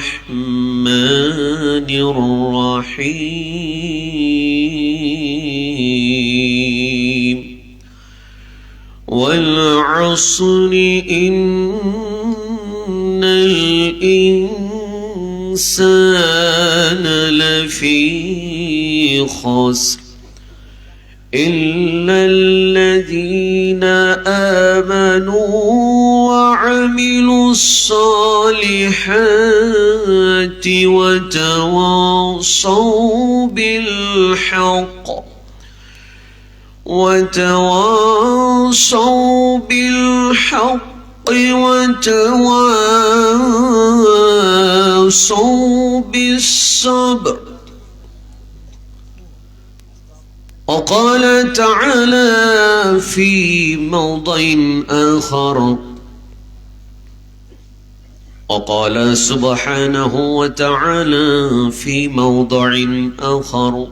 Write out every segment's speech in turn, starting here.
الرحمن الرحيم والعصر إن الإنسان لفي خسر إلا الذين آمنوا وعملوا الصالحات وتواصوا بالحق وتواصوا بالصبر. وقال تعالى في موضع آخر وقال سبحانه وتعالى في موضع آخر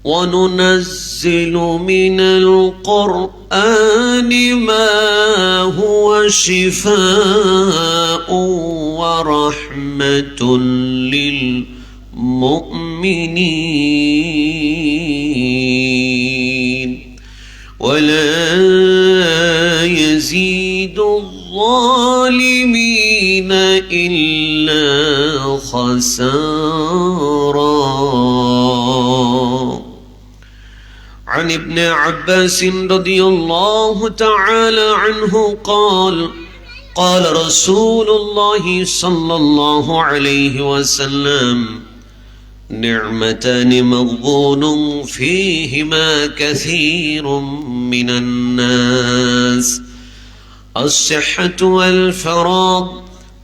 وننزل من القرآن ما هو شفاء ورحمة للمؤمنين ولا يزيد الظالمين إلا خسارا. عن ابن عباس رضي الله تعالى عنه قال قال رسول الله صلى الله عليه وسلم نعمتان مغبون فيهما كثير من الناس الصحة والفراغ.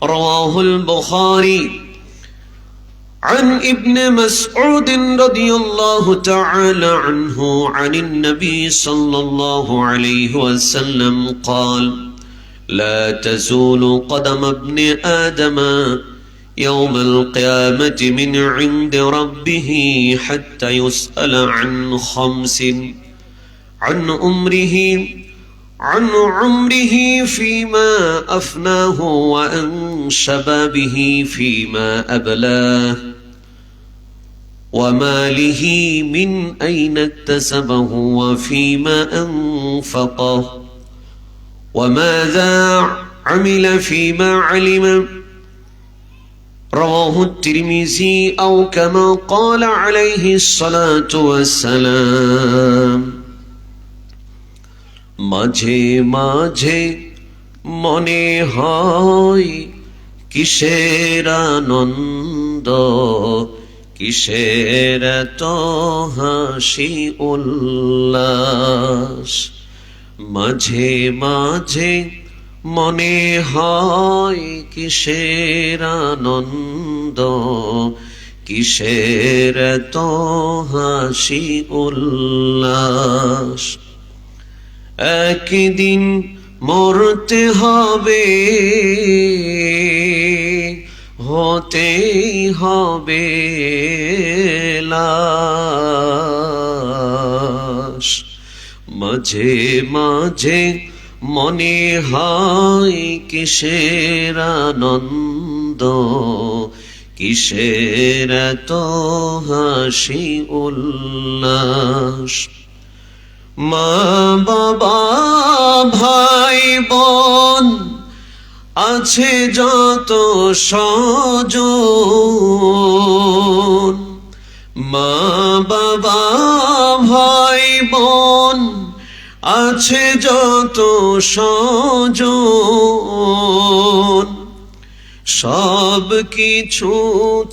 رواه البخاري. عن ابن مسعود رضي الله تعالى عنه عن النبي صلى الله عليه وسلم قال لا تزول قدم ابن آدم يوم القيامة من عند ربه حتى يسأل عن خمس عن عمره فيما أفناه وعن شبابه فيما أبلاه وماله من أين اكتسبه وفيما أنفقه وماذا عمل فيما علم. رواه الترمذي أو كما قال عليه الصلاة والسلام. মাঝে মাঝে মনে হয় কিসের আনন্দ কিসের এত হাসি উল্লাস। মাঝে মাঝে মনে হয় কিসের আনন্দ কিসের এত হাসি উল্লাস। একদিন মরতে হবে হতেই হবে লাশ। মাঝে মাঝে মনে হয় কিসের আনন্দ কিসের এত হাসি উল্লাস। মা বাবা ভাই বোন আছে যত স্বজন। মা বাবা ভাই বোন আছে যত স্বজন। সব কিছু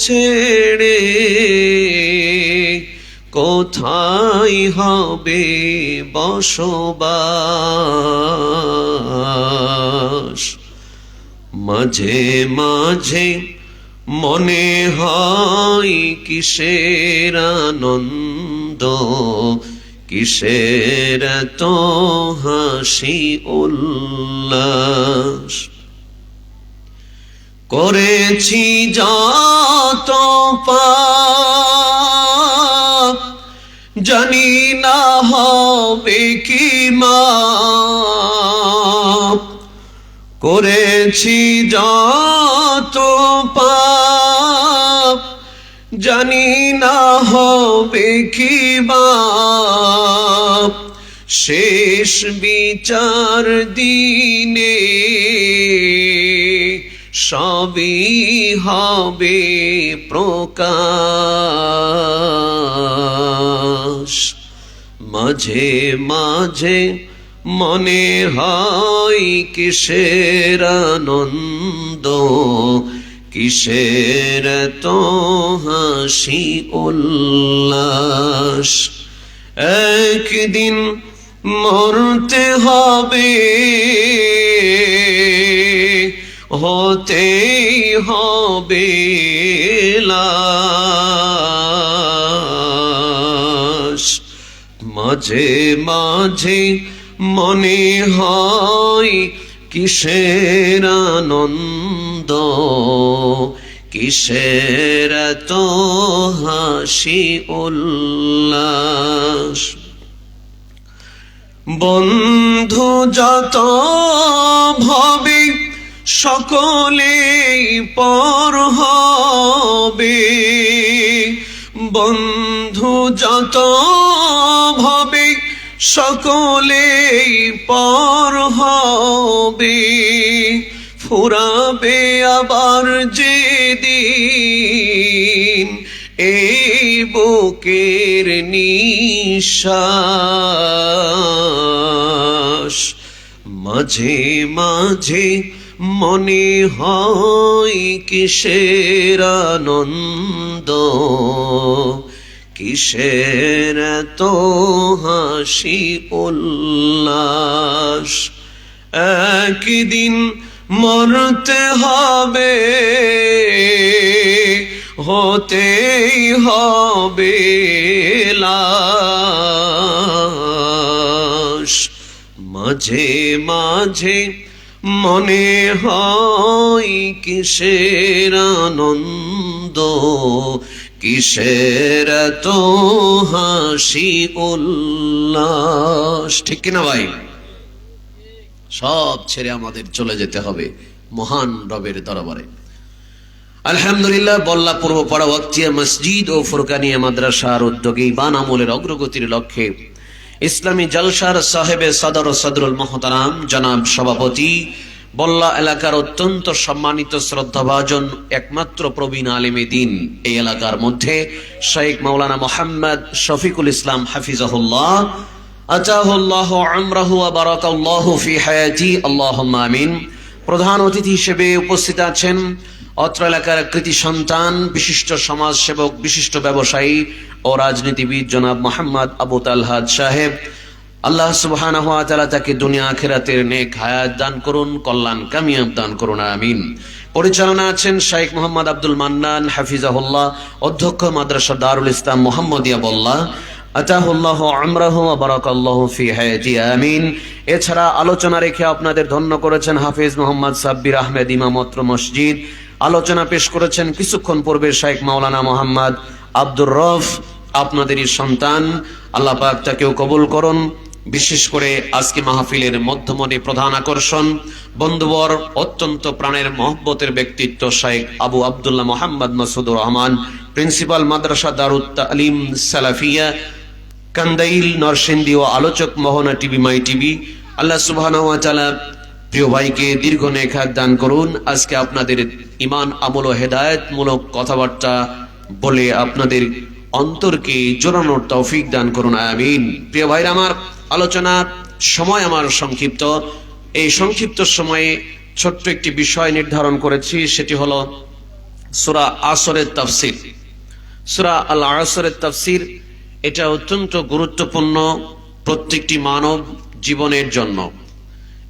ছেড়ে কোথায় হবে বসবাস। মাঝে মাঝে মনে হয় কিসের আনন্দ কিসের এত হাসি উল্লাস। করেছি যত পাপ জানি না হবে কি মাপ। করেছি যত পাপ, জানি না হবে কি বাপ, শেষ বিচার দিনে সবই হবে প্রকাশ। মাঝে মাঝে মনে হয় কিসের আনন্দ, কিসের তো হাসি উল্লাস। একদিন মরতে হবে, হতেই হবে লাশ। মাঝে মাঝে মনে হয় কিসের আনন্দ, কিসের তো হাসি উল্লাস। বন্ধু যত ভবে সকলেই পর হবে, বন্ধু যত ভবে সকলেই পর হবে। ফুরাবে আবার যেদিন এই বুকের নিঃশ্বাস। মাঝে মাঝে মনে হয় কিসের আনন্দ, কিসের তো হাসি উল্লাস। একদিন মরতে হবে, হতেই হবে লাশ। মাঝে মাঝে মনে হয় কিসের আনন্দ, কিসের তো হাসি উল্লাস। ঠিক কিনা ভাই? সব ছেড়ে আমাদের চলে যেতে হবে মহান রবের দরবারে। আলহামদুলিল্লাহ, বল্লা পূর্ব পাড়া ওয়াক্তিয়া মসজিদ ও ফুরকানিয়া মাদ্রাসার উদ্যোগে ইমান আমলের অগ্রগতির লক্ষ্যে ইসলামী জলসার সাহেবে সদর সদরুল মোহতারাম জনাব সভাপতি, বল্লা এলাকার অত্যন্ত সম্মানিত শ্রদ্ধাভাজন একমাত্র প্রবীণ আলেমে দ্বীন এই এলাকার মধ্যে শেখ মাওলানা মোহাম্মদ শফিকুল ইসলাম হাফিজাহুল্লাহ আতাহুল্লাহ আমরাহু ওয়া বারাকাল্লাহু ফি হায়াতি, আল্লাহুম্মা আমিন। প্রধান অতিথি হিসেবে উপস্থিত আছেন অত্র এলাকার কৃতি সন্তান, বিশিষ্ট সমাজ সেবক, বিশিষ্ট ব্যবসায়ী ও রাজনীতিবিদ জনাব মোহাম্মদ আবু তালহাদ সাহেব। আল্লাহ সুবহানাহু ওয়া তাআলা তাকে দুনিয়া আখিরাতের নেক হায়াত দান করুন, কল্যাণ কামিয়াব দান করুন, আমিন। পরিচালনা আছেন শেখ মোহাম্মদ আব্দুল মান্নান হাফিজাহুল্লাহ, অধ্যক্ষ মাদ্রাসা দারুল ইসলাম মোহাম্মদিয়া বল্লা আতাহুল্লাহ আমরাহু ওয়া বারাকাল্লাহু ফি হায়াতি, আমিন। এছাড়া আলোচনা রেখে আপনাদের ধন্য করেছেন হাফিজ মোহাম্মদ সাব্বির আহমেদ ইমামত্র মসজিদ। আলোচনা পেশ করেছেন কিছুক্ষণ পূর্বে শেখ মাওলানা মোহাম্মদ আব্দুর রফ, আপনাদেরই সন্তান। আল্লাহ পাক তাকেও কবুল করুন। বিশেষ করে আজকে মাহফিলের মধ্যমণি প্রধান আকর্ষণ, বন্ধুবর, অত্যন্ত প্রাণের মহব্বতের ব্যক্তিত্ব শেখ আবু আব্দুল্লাহ মোহাম্মদ মাসুদুর রহমান, প্রিন্সিপাল মাদ্রাসা দারুত তালিম সালাফিয়া কান্দাইল নরসিংদী ও আলোচক মোহনা টিভি মাই টিভি। আল্লাহ সুবহানাহু ওয়া তাআলা প্রিয় ভাইকে দীর্ঘ নেক হায়াত দান করুন। আজকে আপনাদের ইমান আমল ও হেদায়েতমূলক কথাবার্তা বলে আপনাদের অন্তরকে জোরানোর তৌফিক দান করুন, আমিন। প্রিয় ভাইরা আমার, আলোচনার সময় আমার সংক্ষিপ্ত। এই সংক্ষিপ্ত সময়ে ছোট্ট একটি বিষয় নির্ধারণ করেছি, সেটি হলো সূরা আসরের তাফসীর। সূরা আল আসরের তাফসীর এটা অত্যন্ত গুরুত্বপূর্ণ প্রত্যেকটি মানব জীবনের জন্য।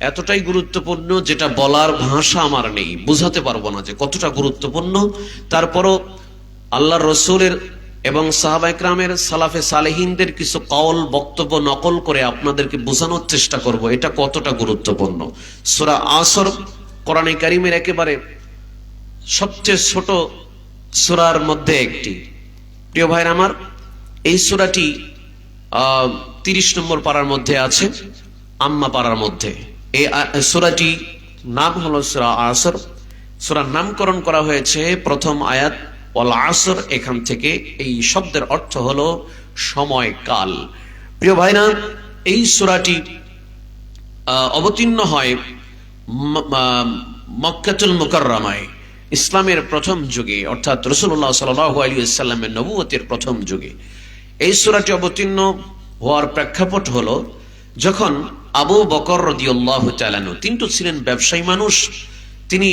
এতটাই গুরুত্বপূর্ণ যেটা বলার ভাষা আমার নেই, বুঝাতে পারবো না যে কতটা গুরুত্বপূর্ণ। তারপরও আল্লাহর রাসূলের এবং সাহাবা ইকরামের সালাফে সালেহিনদের কিছু কওল বক্তব্য নকল করে আপনাদেরকে বোঝানোর চেষ্টা করব এটা কতটা গুরুত্বপূর্ণ। সূরা আসর কোরআনে কারীমের একেবারে সবচেয়ে ছোট সূরার মধ্যে একটি। প্রিয় ভাইরা আমার, এই সূরাটি 30 নম্বর পারার মধ্যে আছে, আম্মা পারার মধ্যে। এই সূরাটি নাম হলো সূরা আসর। সূরার নামকরণ করা হয়েছে প্রথম আয়াত ওয়াল আসর, এখান থেকে। এই শব্দের অর্থ হলো সময় কাল। প্রিয় ভাইরা, এই সূরাটি অবতীর্ণ হয় মক্কাতুল মুকাররমায়, ইসলামের প্রথম যুগে, অর্থাৎ রাসূলুল্লাহ সাল্লাল্লাহু আলাইহি ওয়াসাল্লামের নবুয়তের প্রথম যুগে। এই সূরাটি অবতীর্ণ হওয়ার প্রেক্ষাপট হলো যখন আবু বকর রাদিয়াল্লাহু তাআলা আনহু, তিনি তো ছিলেন ব্যবসায়ী মানুষ, তিনি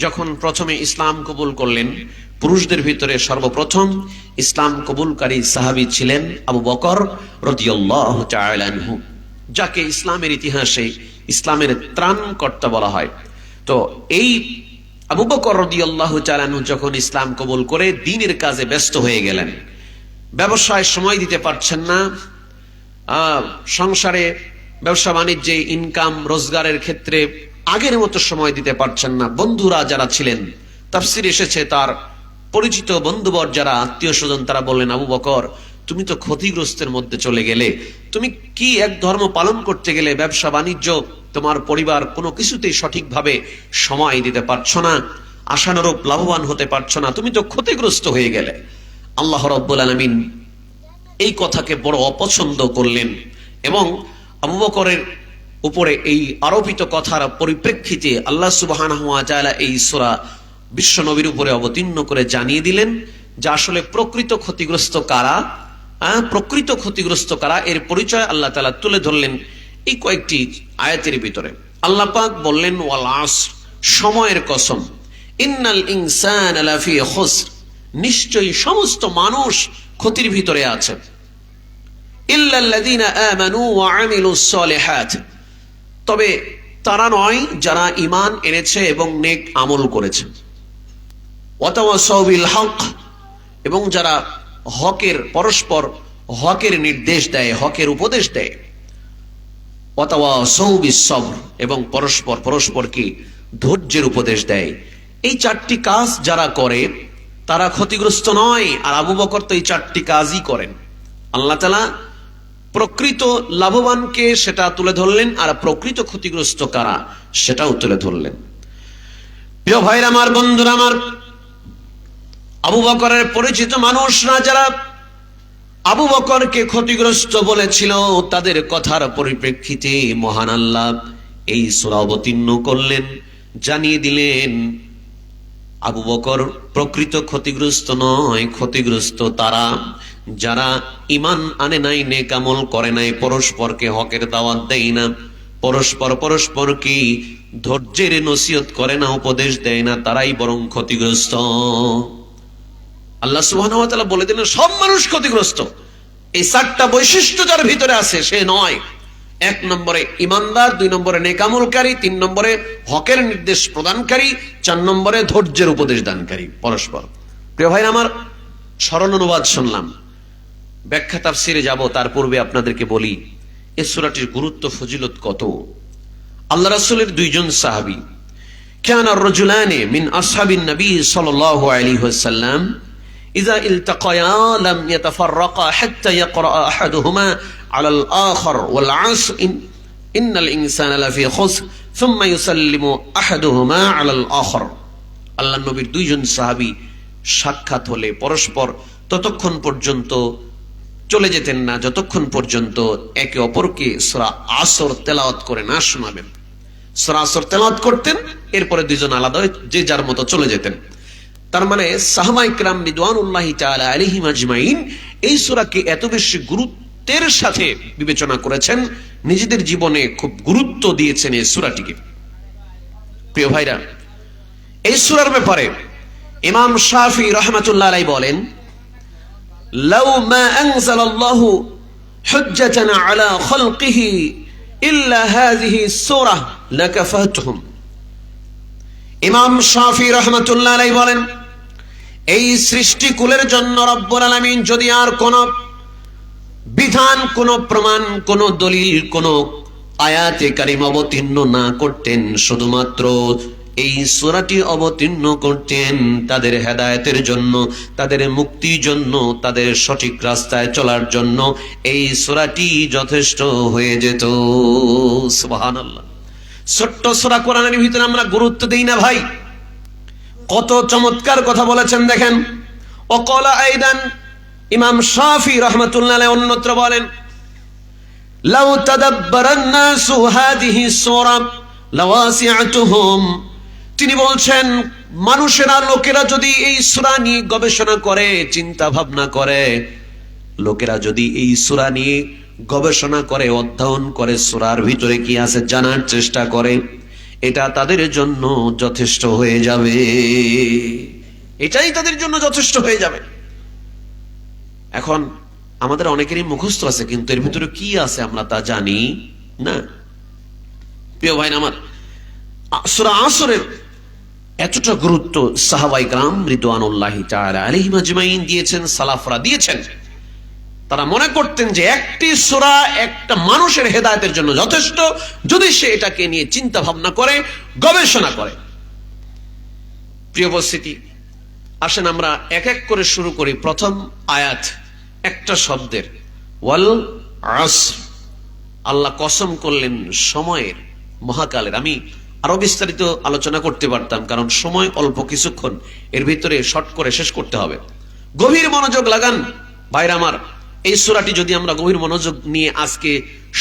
যখন প্রথমে ইসলাম কবুল করলেন, পুরুষদের ভিতরে সর্বপ্রথম ইসলাম কবুলকারী সাহাবী ছিলেন আবু বকর রাদিয়াল্লাহু তাআলা আনহু, যাকে ইসলামের ইতিহাসে ইসলামের ত্রাণকর্তা বলা হয়। তো এই আবু বকর রাদিয়াল্লাহু তাআলা আনহু যখন ইসলাম কবুল করে দ্বীনের কাজে ব্যস্ত হয়ে গেলেন, ব্যবসায় সময় দিতে পারছেন না, সংসারে ব্যবসা বাণিজ্যে ইনকাম রোজগারের ক্ষেত্রে আগের মতো সময় দিতে পারছেন না। বন্ধুরা যারা ছিলেন, তাফসীর এসেছে তার পরিচিত বন্ধুবর যারা আত্মীয় স্বজন, তারা বললেন, আবু বকর, তুমি তো ক্ষতিগ্রস্তের মধ্যে চলে গেলে, তুমি কি এক ধর্ম পালন করতে গেলে ব্যবসা বাণিজ্য, তোমার পরিবার কোনো কিছুতেই সঠিকভাবে সময় দিতে পারছো না, আশানুরূপ লাভবান হতে পারছো না, তুমি তো ক্ষতিগ্রস্ত হয়ে গেলে। আল্লাহ রাব্বুল আলামিন এই কথাকে বড় অপছন্দ করলেন এবং আবু বকরের উপরে এই আরোপিত কথার পরিপ্রেক্ষিতে আল্লাহ সুবহানাহু ওয়া তাআলা এই সূরা বিশ্ব নবীর উপরে অবতীর্ণ করে জানিয়ে দিলেন যে আসলে প্রকৃত ক্ষতিগ্রস্ত কারা, প্রকৃত ক্ষতিগ্রস্ত কারা, এর পরিচয় আল্লাহ তাআলা তুলে ধরলেন এই কয়েকটি আয়াতের ভিতরে। আল্লাহ পাক বললেন, ওয়াল আসর, সময়ের কসম, ইন্নাল ইনসানা লাফি খুসর, নিশ্চয়ই সমস্ত মানুষ ক্ষতির ভিতরে আছে, ইল্লাল্লাযীনা আমানু ওয়া আমিলুস সালিহাত, তবে তারা নয় যারা ঈমান এনেছে এবং নেক আমল করেছে, ওয়া তাওয়াসাউ বিল হক, এবং যারা হকের, পরস্পর হকের নির্দেশ দেয়, হকের উপদেশ দেয়, ওয়া তাওয়াসাউ বিস সবর, এবং পরস্পরকে ধৈর্যের উপদেশ দেয়। এই চারটি কাজ যারা করে তারা ক্ষতিগ্রস্ত নয়। আর আবু বকর তো এই চারটি কাজই করেন। আল্লাহ তাআলা প্রকৃত লাভবানকে সেটা তুলে ধরলেন, আর প্রকৃত ক্ষতিগ্রস্ত কারা সেটাও তুলে ধরলেন। প্রিয় ভাইরা আমার, বন্ধুরা আমার, আবু বকরের পরিচিত মানুষরা যারা আবু বকরকে ক্ষতিগ্রস্ত বলেছিল, তাদের কথার পরিপ্রেক্ষিতে মহান আল্লাহ এই সূরা অবতীর্ণ করলেন, জানিয়ে দিলেন আবু বকর প্রকৃত ক্ষতিগ্রস্ত নয়, ক্ষতিগ্রস্ত তারা যারা ঈমান আনে নাই, নেক আমল করে নাই, পরস্পরকে হকের দাওয়াত দেয় না, পরস্পরকে ধৈর্যের নসিহত করে না, উপদেশ দেয় না, তারাই বরং ক্ষতিগ্রস্ত। আল্লাহ সুবহানাহু ওয়া তাআলা বলে দিলেন সব মানুষ ক্ষতিগ্রস্ত। এই চারটা বৈশিষ্ট্য যার ভিতরে আছে সে নয়, এক নম্বরে ইমানদার, দুই নম্বরে নেক আমলকারী, তিন নম্বরে হকের নির্দেশ প্রদানকারী, চার নম্বরে ধৈর্যের উপদেশ দানকারী পরস্পর। প্রিয় ভাই আমার, সরল অনুবাদ শুনলাম, ব্যাখ্যা তাফসিরে যাব, তার পূর্বে আপনাদেরকে বলি এই সূরাটির গুরুত্ব, ফজিলত কত। আল্লাহ রাসূলের দুইজন সাহাবী, কানা রাজুলানি মিন আসহাবিন নবী সাল্লাল্লাহু আলাইহি ওয়াসাল্লাম ইযা ইলতাকায়া লাম ইয়াতাফাররাকা হাত্তা ইয়াকরা আহাদুহুমা আলাল আখার ওয়াল আসর ইন্নাল ইনসানা লাফি খুসর সুম্মা ইউসাল্লিমু আহাদুহুমা আলাল আখার। আল্লাহর নবীর দুইজন সাহাবী সাক্ষাৎ হলে পরস্পর ততক্ষণ পর্যন্ত চলে যেতেন না যতক্ষণ পর্যন্ত একে অপরকে সূরা আসর তেলাওয়াত করে না শোনাবেন। সূরা আসর তেলাওয়াত করতেন, এরপরে দুইজন আলাদা হয়ে যে যার মতো চলে যেতেন। তার মানে সাহাবায়ে কেরাম রিদওয়ানুল্লাহি তাআলা আলাইহিম আজমাইন এই সূরাকে এত বেশি গুরুত্বের সাথে বিবেচনা করেছেন, নিজেদের জীবনে খুব গুরুত্ব দিয়েছেন এই সূরাটিকে। প্রিয় ভাইরা, এই সূরার ব্যাপারে ইমাম শাফি রাহমাতুল্লাহ আলাইহি বলেন, লাউ মা আনজালাল্লাহু হুজ্জাতান আলা খালকিহি ইল্লা হাযিহি সূরা লাকাফাতুহুম। ইমাম শাফি রাহমাতুল্লাহ আলাইহি বলেন, এই সৃষ্টিকুলের জন্য রব্বুল আলামিন যদি আর কোন বিধান, কোন প্রমাণ, কোন দলিল, কোন আয়াতে কারিমা অবতীর্ণ না করতেন, শুধুমাত্র এই সূরাটি অবতীর্ণ করতেন তাদের হেদায়েতের জন্য, তাদের মুক্তির জন্য, তাদের সঠিক রাস্তায় চলার জন্য, এই সূরাটি যথেষ্ট হয়ে যেত। সুবহানাল্লাহ, ছোট্ট সূরা কোরআনের ভিতরে আমরা গুরুত্ব দেই না ভাই। কত চমৎকার কথা বলেছেন দেখেন। ওয়াকালা আইদান, ইমাম শাফি রাহমাতুল্লাহ আলাইহি অন্যত্র বলেন, লাউ তাদাব্বারান নাসু হাদিহি সূরা লাওয়াসিআতুহুম, তিনি বলছেন মানুষেরা, লোকেরা যদি এই সূরা নিয়ে গবেষণা করে, চিন্তা ভাবনা করে, লোকেরা যদি এই সূরা নিয়ে গবেষণা করে, অধ্যয়ন করে, সূরার ভিতরে কি আছে জানার চেষ্টা করে, এটা তাদের জন্য যথেষ্ট হয়ে যাবে। এটাই তাদের জন্য যথেষ্ট হয়ে যাবে। এখন আমাদের অনেকেরই মুখস্থ আছে, কিন্তু এর ভিতরে কি আছে আমরা তা জানি না। প্রিয় ভাই আমার, সূরা আসরের এতটা গুরুত্ব সাহাবায়ে কেরাম রিদওয়ানুল্লাহি তাআলা আলাইহিম আজমাইন দিয়েছেন, সালাফরা দিয়েছেন। তারা মনে করতেন যে একটি সূরা একটা মানুষের হেদায়েতের জন্য যথেষ্ট, যদি সে এটাকে নিয়ে চিন্তা ভাবনা করে, গবেষণা করে। প্রিয় উপস্থিতি, আসেন আমরা এক এক করে শুরু করি। প্রথম আয়াত একটা শব্দের, ওয়াল আসর। আল্লাহ কসম করলেন সময়ের, মহাকালের। আমি আরো বিস্তারিত আলোচনা করতে পারতাম, কারণ সময় অল্প কিছুক্ষণ, এর ভিতরে শর্ট করে শেষ করতে হবে। গভীর মনোযোগ লাগান ভাইরা আমার। এই সূরাটি যদি আমরা গভীর মনোযোগ নিয়ে আজকে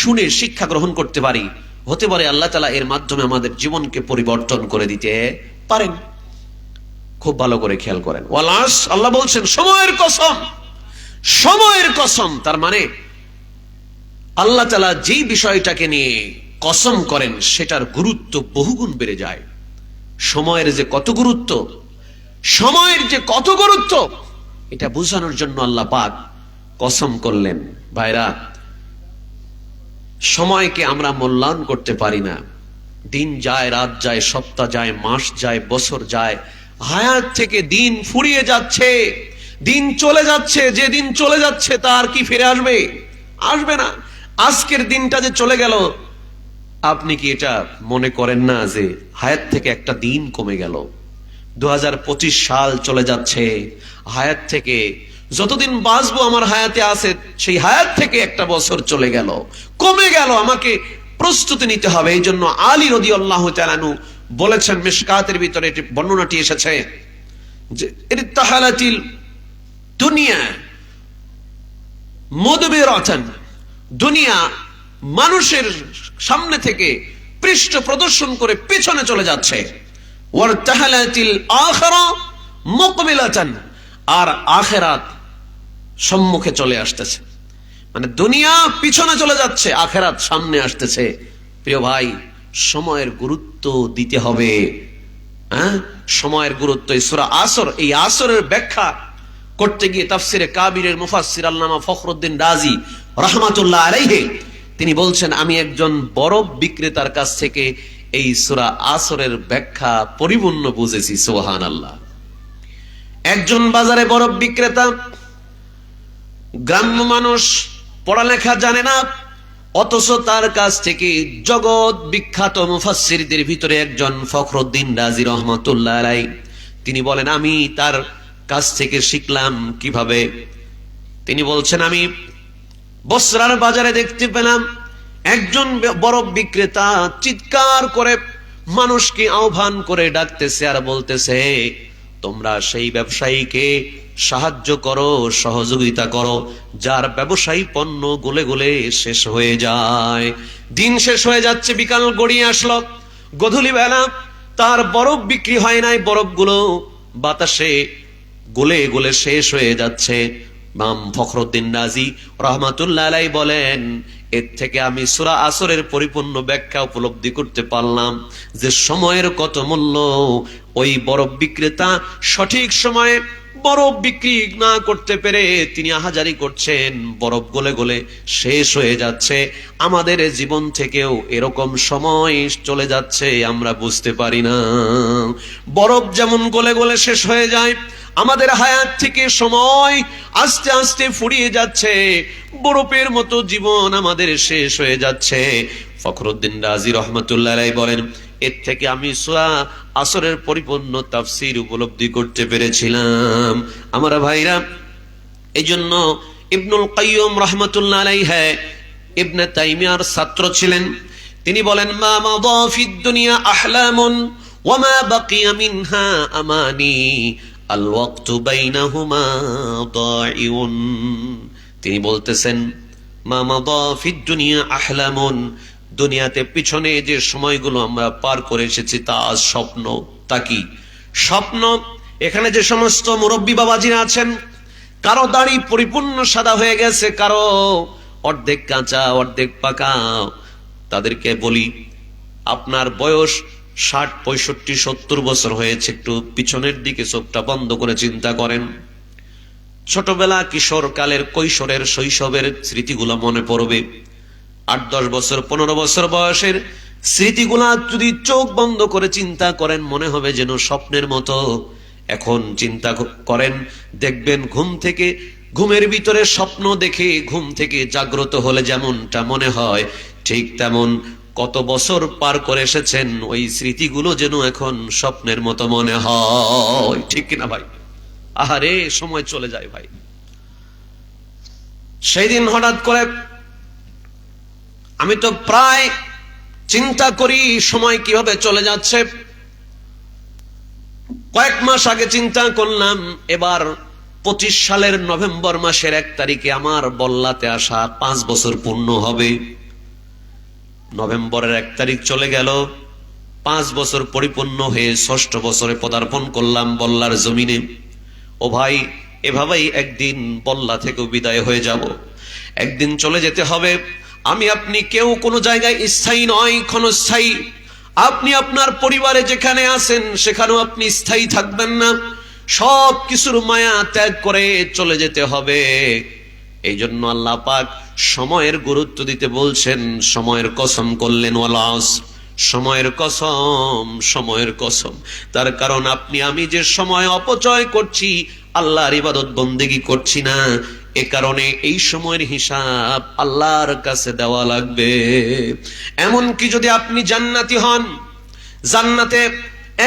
শুনে শিক্ষা গ্রহণ করতে পারি, হতে পারে আল্লাহ তাআলা এর মাধ্যমে আমাদের জীবনকে পরিবর্তন করে দিতে পারেন। খুব ভালো করে খেয়াল করেন। ওয়াল আসর, আল্লাহ বলছেন সময়ের কসম, সময়ের কসম। তার মানে আল্লাহ তাআলা যেই বিষয়টাকে নিয়ে কসম করেন সেটার গুরুত্ব বহুগুণ বেড়ে যায়। সময়ের যে কত গুরুত্ব, সময়ের যে কত গুরুত্ব, এটা বোঝানোর জন্য আল্লাহ পাক কসম করলেন। ভাইরা, সময়কে আমরা মূল্যায়ন করতে পারি না। দিন যায়, রাত যায়, সপ্তাহ যায়, মাস যায়, বছর যায়, হায়াত থেকে দিন ফুরিয়ে যাচ্ছে, দিন চলে যাচ্ছে। যে দিন চলে যাচ্ছে তার কি ফিরে আসবে? আসবে না। আজকের দিনটা যে চলে গেল, আপনি কি এটা মনে করেন না যে হায়াত থেকে একটা দিন কমে গেল? 2025 সাল চলে যাচ্ছে, হায়াত থেকে যতদিন বাঁচবো আমার হায়াতে আছে, সেই হায়াত থেকে একটা বছর চলে গেল, কমে গেল। আমাকে প্রস্তুতি নিতে হবে। এই জন্য আলী রাদিয়াল্লাহু তাআলা আনহু বলেছেন, মিশকাতের ভিতরে এটি বর্ণনাটি এসেছে যে ইরতাহালাতিল দুনিয়া মুদবিরাতান, দুনিয়া মানুষের সামনে থেকে পৃষ্ঠ প্রদর্শন করে পেছনে চলে যাচ্ছে। ওয়ারতাহালাতিল আখিরা মুকবিলাতান, আর আখিরাত সম্মুখে চলে আসতেছে। মানে দুনিয়া পিছনে চলে যাচ্ছে, আখিরাত সামনে আসতেছে। প্রিয় ভাই, সময়ের গুরুত্ব দিতে হবে। সময়ের গুরুত্ব। সূরা আসর, এই আসরের ব্যাখ্যা করতে গিয়ে তাফসিরে কাবিরের মুফাসসির আল্লামা ফখরুদ্দিন রাজি রাহমাতুল্লাহ আলাইহি তিনি বলছেন, আমি একজন বরফ বিক্রেতার কাছ থেকে এই সূরা আসরের ব্যাখ্যা পরিপূর্ণ বুঝেছি। সুবহানাল্লাহ। একজন বাজারে বরফ বিক্রেতা, গ্রাম্য মানুষ, পড়ালেখা জানে না, অথচ তার কাছ থেকে জগৎ বিখ্যাত মুফাসসিরদের ভিতরে একজন ফখরুদ্দিন রাজি রহমাতুল্লাহ আলাইহি তিনি বলেন, আমি তার কাছ থেকে শিখলাম কিভাবে। তিনি বলছেন, আমি বসরার বাজারে দেখতে পেলাম একজন বরফ বিক্রেতা চিৎকার করে মানুষকে আহ্বান করে ডাকতেছে আর বলতেছে, তোমরা সেই ব্যবসায়ীকে সাহায্য করো, সহযোগিতা করো, যার ব্যবসায়ী পণ্য গলে গলে শেষ হয়ে যায়। দিন শেষ হয়ে যাচ্ছে, বিকাল গড়িয়ে আসলো, গধূলি বেলা, তার বরফ বিক্রি হয় নাই, বরফগুলো বাতাসে গলে গলে শেষ হয়ে যাচ্ছে। ইমাম ফখরুদ্দিন রাজি রাহমাতুল্লাহ আলাইহি বলেন, এর থেকে আমি সূরা আসরের পরিপূর্ণ ব্যাখ্যা উপলব্ধি করতে পারলাম যে সময়ের কত মূল্য। ওই বরফ বিক্রেতা সঠিক সময়ে বরফ বিক্রি না করতে পেরে তিনি আহাজারি করছেন, বরফ গলে গলে শেষ হয়ে যাচ্ছে। আমাদের জীবন থেকেও এরকম সময় চলে যাচ্ছে, আমরা বুঝতে পারি না। বরফ যেমন গলে গলে শেষ হয়ে যায়, আমাদের হায়াত থেকে সময় আস্তে আস্তে ফুরিয়ে যাচ্ছে, বরফের মতো জীবন আমাদের শেষ হয়ে যাচ্ছে। ফখরুদ্দিন রাজি রহমাতুল্লাহ আলাইহি বলেন, এর থেকে আমি সূরা আসরের পরিপূর্ণ তাফসীর উপলব্ধি করতে পেরেছিলাম। আমার ভাইরা, এইজন্য ইবনুল কাইয়্যিম রাহমাতুল্লাহ আলাইহি ইবনে তাইমিয়ার ছাত্র ছিলেন। তিনি বলেন, মা মাদা ফিদ দুনিয়া আহলামুন ওয়া মা বাকিয়া মিনহা আমানি আল ওয়াক্তু বাইনাহুমা দাইউন। তিনি বলতেছেন, মা মাদা ফিদ দুনিয়া আহলামুন, দুনিয়াতে পিছনে যে সময়গুলো আমরা পার করে এসেছি তা আজ স্বপ্ন। তা কি স্বপ্ন? এখানে যে সমস্ত মুরব্বী বাবাজিরা আছেন, কারো দাড়ি পরিপূর্ণ সাদা হয়ে গেছে, কারো অর্ধেক কাঁচা অর্ধেক পাকা, তাদেরকে বলি, আপনার বয়স 60, 65, 70 বছর হয়েছে, একটু পিছনের দিকে চোখটা বন্ধ করে চিন্তা করেন। ছোটবেলা, কিশোর কালের, কৈশোরের, শৈশবের স্মৃতিগুলো মনে পড়বে। 8-10 বছর, 15 বছর বয়সের স্মৃতিগুলা যদি চোখ বন্ধ করে চিন্তা করেন, মনে হবে যেন স্বপ্নের মতো। এখন চিন্তা করেন, দেখবেন ঘুমের ভিতরে স্বপ্ন দেখে ঘুম থেকে জাগ্রত হলে যেমনটা মনে হয়, ঠিক তেমন কত বছর পার করে এসেছেন, ওই স্মৃতিগুলো যেন এখন স্বপ্নের মতো মনে হয়। ঠিক কিনা ভাই? আহারে, সময় চলে যায় ভাই। সেই দিন হঠাৎ করে আমি তো প্রায় চিন্তা করি সময় কিভাবে চলে যাচ্ছে। কয়েক মাস আগে চিন্তা করলাম, এবার 25 সালের নভেম্বর মাসের 1 তারিখে আমার বল্লাতে আসা 5 বছর পূর্ণ হবে। নভেম্বরের 1 তারিখ চলে গেল, 5 বছর পরিপূর্ণ হয়ে 6ষ্ঠ বছরে পদার্পণ করলাম বল্লার জমিনে। ও ভাই, এভাবেই একদিন বল্লা থেকে বিদায় হয়ে যাব, একদিন চলে যেতে হবে। আমি আপনি কেউ কোনো জায়গায় স্থায়ী নয়, ক্ষণস্থায়ী। আপনি আপনার পরিবারে যেখানে আছেন সেখানেও আপনি স্থায়ী থাকবেন না, সব কিছুর মায়া ত্যাগ করে চলে যেতে হবে। এই জন্য আল্লাহ পাক সময়ের গুরুত্ব দিতে বলছেন, সময়ের কসম করলেন, ওয়াল আসর, সময়ের কসম, সময়ের কসম। তার কারণ আপনি আমি যে সময় অপচয় করছি, আল্লাহর ইবাদত বন্দেগী করছি না, এ কারণে এই সময়ের হিসাব আল্লাহর কাছে দেওয়া লাগবে। এমনকি যদি আপনি জান্নাতি হন, জান্নাতে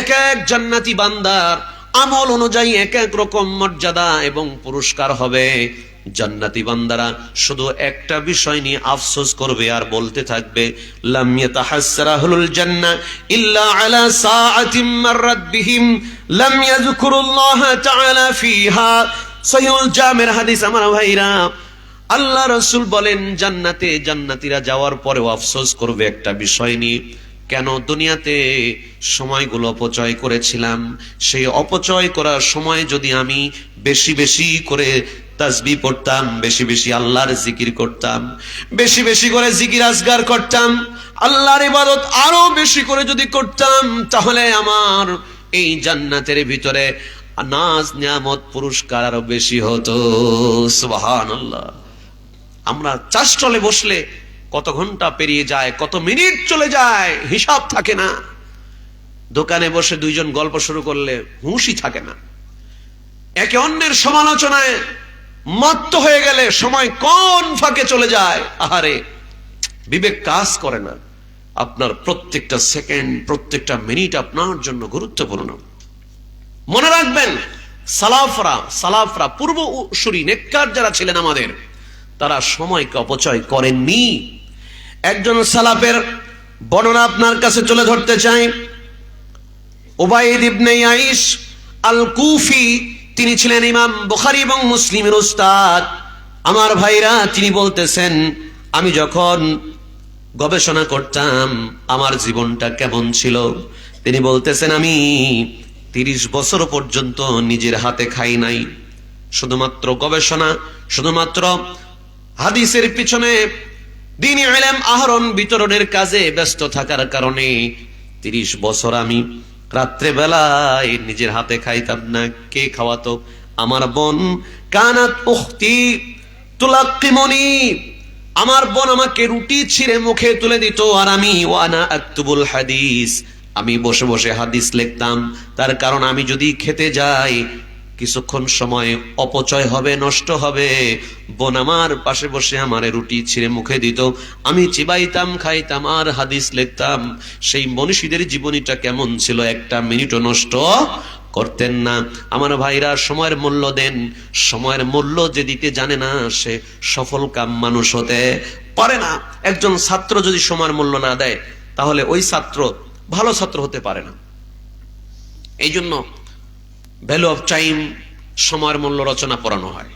এক এক জান্নাতি বান্দার আমল অনুযায়ী এক এক রকম মর্যাদা এবং পুরস্কার হবে। জান্নাতি বান্দারা শুধু একটা বিষয় নিয়ে আফসোস করবে আর বলতে থাকবে, লাম ইয়াতাহাসসারা আহলুল জান্নাহ ইল্লা আলা সাআতিম মাররাত বিহিম লাম ইয়াযকুরুল্লাহ তাআলা ফিহা। সহিহুল জামির হাদিস। আমার ভাইরা, আল্লাহ রাসূল বলেন, জান্নাতে জান্নাতীরা যাওয়ার পরেও আফসোস করবে একটা বিষয় নিয়ে, কেন দুনিয়াতে সময়গুলো অপচয় করেছিলাম। সেই অপচয় করার সময় যদি আমি বেশি বেশি করে তাসবিহ পড়তাম, বেশি বেশি আল্লাহর জিকির করতাম, বেশি বেশি করে জিকির আজগার করতাম, আল্লাহর ইবাদত আরো বেশি করে যদি করতাম, তাহলে আমার এই জান্নাতের ভিতরে নাজ নিয়ামত পুরস্কার আরো বেশি হতো। সুবহানাল্লাহ। আমরা চাষটলে বসলে কত ঘন্টা পেরিয়ে যায়, কত মিনিট চলে যায়, হিসাব থাকে না। দোকানে বসে দুইজন গল্প শুরু করলে হুঁশই থাকে না। একে অন্যের সমালোচনায় মত্ত হয়ে গেলে সময় কোন ফাঁকে চলে যায়, আহারে, বিবেক কাজ করে না। আপনার প্রত্যেকটা সেকেন্ড, প্রত্যেকটা মিনিট আপনার জন্য গুরুত্বপূর্ণ। মনে রাখবেন, সালাফরা পূর্বসূরি নেককার যারা ছিলেন আমাদের, তারা সময়কে অপচয় করেননি। একজন সালাফের বর্ণনা আপনার কাছে তুলে ধরতে চাই। উবাইদ ইবনে ইয়াইশ আল কুফি, তিনি ছিলেন ইমাম বুখারী এবং মুসলিমের উস্তাদ। আমার ভাইরা, তিনি বলতেছেন, আমি যখন গবেষণা করতাম আমার জীবনটা কেমন ছিল, তিনি বলতেছেন, আমি 30 বছর পর্যন্ত নিজের হাতে খাই নাই। শুধুমাত্র গবেষণা, শুধুমাত্র হাদিসের পিছনে দ্বীনি ইলম আহরণ বিতরণের কাজে ব্যস্ত থাকার কারণে 30 বছর আমি রাত্রে বেলায় নিজের হাতে খাইতাম না। কে খাওয়াতো? আমার বোন। কানাত উখতি তুলাক্কিমুনি, আমার বোন আমাকে রুটি ছিঁড়ে মুখে তুলে দিত, আর আমি ওয়ানা আক্তুবুল হাদিস, আমি বসে বসে হাদিস লিখতাম। তার কারণ আমি যদি খেতে যাই, কিছুক্ষণ সময় অপচয় হবে, নষ্ট হবে। বোন আমার পাশে বসে আমার রুটি ছিঁড়ে মুখে দিত, আমি চিবাইতাম, খাইতাম আর হাদিস লিখতাম। সেই মনীষীদের জীবনীটা কেমন ছিল, একটা মিনিটও নষ্ট করতেন না। আমার ভাইরা, সময়ের মূল্য দেন। সময়ের মূল্য যে দিতে জানে না, সে সফল কাম মানুষ হতে পারে না। একজন ছাত্র যদি সময়ের মূল্য না দেয় তাহলে ওই ছাত্র ভালো ছাত্র হতে পারে না। এই জন্য ভ্যালু অফ টাইম, সময়ের মূল্য রচনা পড়ানো হয়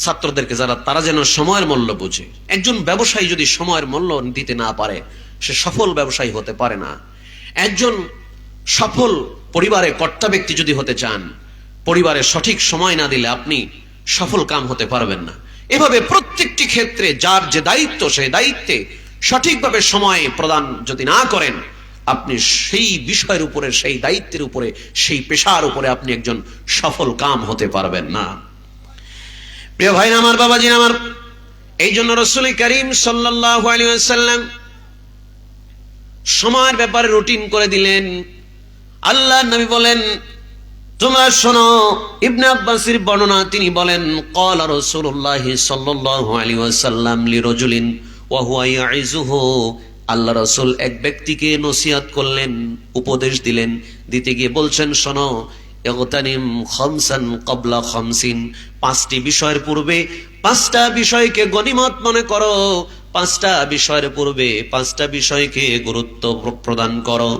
ছাত্রদেরকে, তারা যেন সময়ের মূল্য বুঝে। একজন ব্যবসায়ী যদি সময়ের মূল্য দিতে না পারে সে সফল ব্যবসায়ী হতে পারে না। একজন সফল পরিবারে কর্তা ব্যক্তি যদি হতে চান, পরিবারে সঠিক সময় না দিলে আপনি সফল কাম হতে পারবেন না। এভাবে প্রত্যেকটি ক্ষেত্রে যার যে দায়িত্ব সেই দায়িত্বে সঠিকভাবে সময় প্রদান যদি না করেন, আপনি সেই বিষয়ের উপরে, সেই দায়িত্বের উপরে, সেই পেশার উপরে আপনি একজন সফল কাম হতে পারবেন না। প্রিয় ভাই আমার, বাবাজি আমার, এই জন্য রাসূল করিম সাল্লাল্লাহু আলাইহি ওয়াসাল্লাম সময়ের ব্যাপারে রুটিন করে দিলেন। আল্লাহ নবী বলেন, তোমরা শোনো, ইবনে আব্বাসের বর্ণনা, তিনি বলেন, ক্বালা রাসূলুল্লাহ সাল্লাল্লাহু আলাইহি ওয়াসাল্লাম লিরাজুলিন ওয়া হুয়া ইয়াইযুহু, আল্লাহ রাসূল এক ব্যক্তিকে নসিহত করলেন, উপদেশ দিলেন, দিতে গিয়ে বলছেন, শোনো, ইগতানিম খামসান ক্বাবলা খামসিন, পাঁচটি বিষয়ের পূর্বে পাঁচটা বিষয়কে গনিমত মনে করো, পাঁচটা বিষয়ের পূর্বে পাঁচটা বিষয়কে গুরুত্ব প্রদান করো।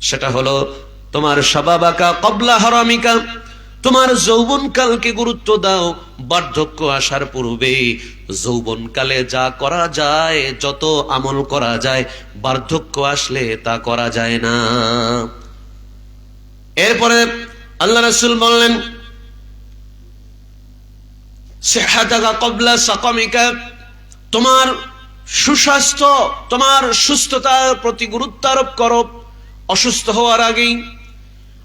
সেটা হলো তোমার শাবাবাকা ক্বাবলা হারামিকা, তোমার যৌবনকালকে গুরুত্ব দাও। বার্ধক্য আসার পূর্বে যৌবনকালে যা করা যায়, যত আমল করা যায়, বার্ধক্য আসলে তা করা যায় না। এরপরে আল্লাহ রাসূল বললেন, সিহহাতাকা ক্বাবলা সাকামিকা, তোমার সুস্বাস্থ্য, তোমার সুস্থতার প্রতি গুরুত্ব আরোপ করো অসুস্থ হওয়ার আগেই।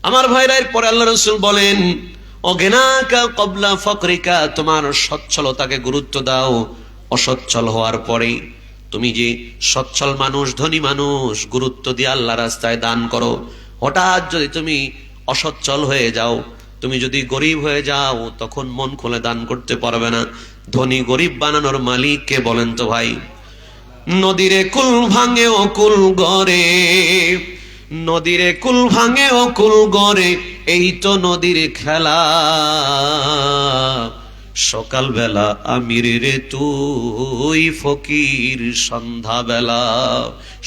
আমার ভাইরা, এরপরে আল্লাহ রাসূল বলেন, অগিনাকা ক্বাবলা ফাকরিকা, তোমার সচ্ছলতাকে গুরুত্ব দাও অসচ্ছল হওয়ার পরে। তুমি যে সচ্ছল মানুষ, ধনী মানুষ, গুরুত্ব দিয়ে আল্লাহ রাস্তায় দান করো। হঠাৎ যদি তুমি অসচ্ছল হয়ে যাও, তুমি যদি গরিব হয়ে যাও, তখন মন খুলে দান করতে পারবে না। ধনী গরিব বানানোর মালিক কে বলেন তো ভাই? নদীরে কুল ভাঙে ও কুল গড়ে, নদীরে কুল ভাঙে ও কুল গড়ে, এই তো নদীর খেলা। সকাল বেলা আমির রে তুই ফকির সন্ধ্যা বেলা।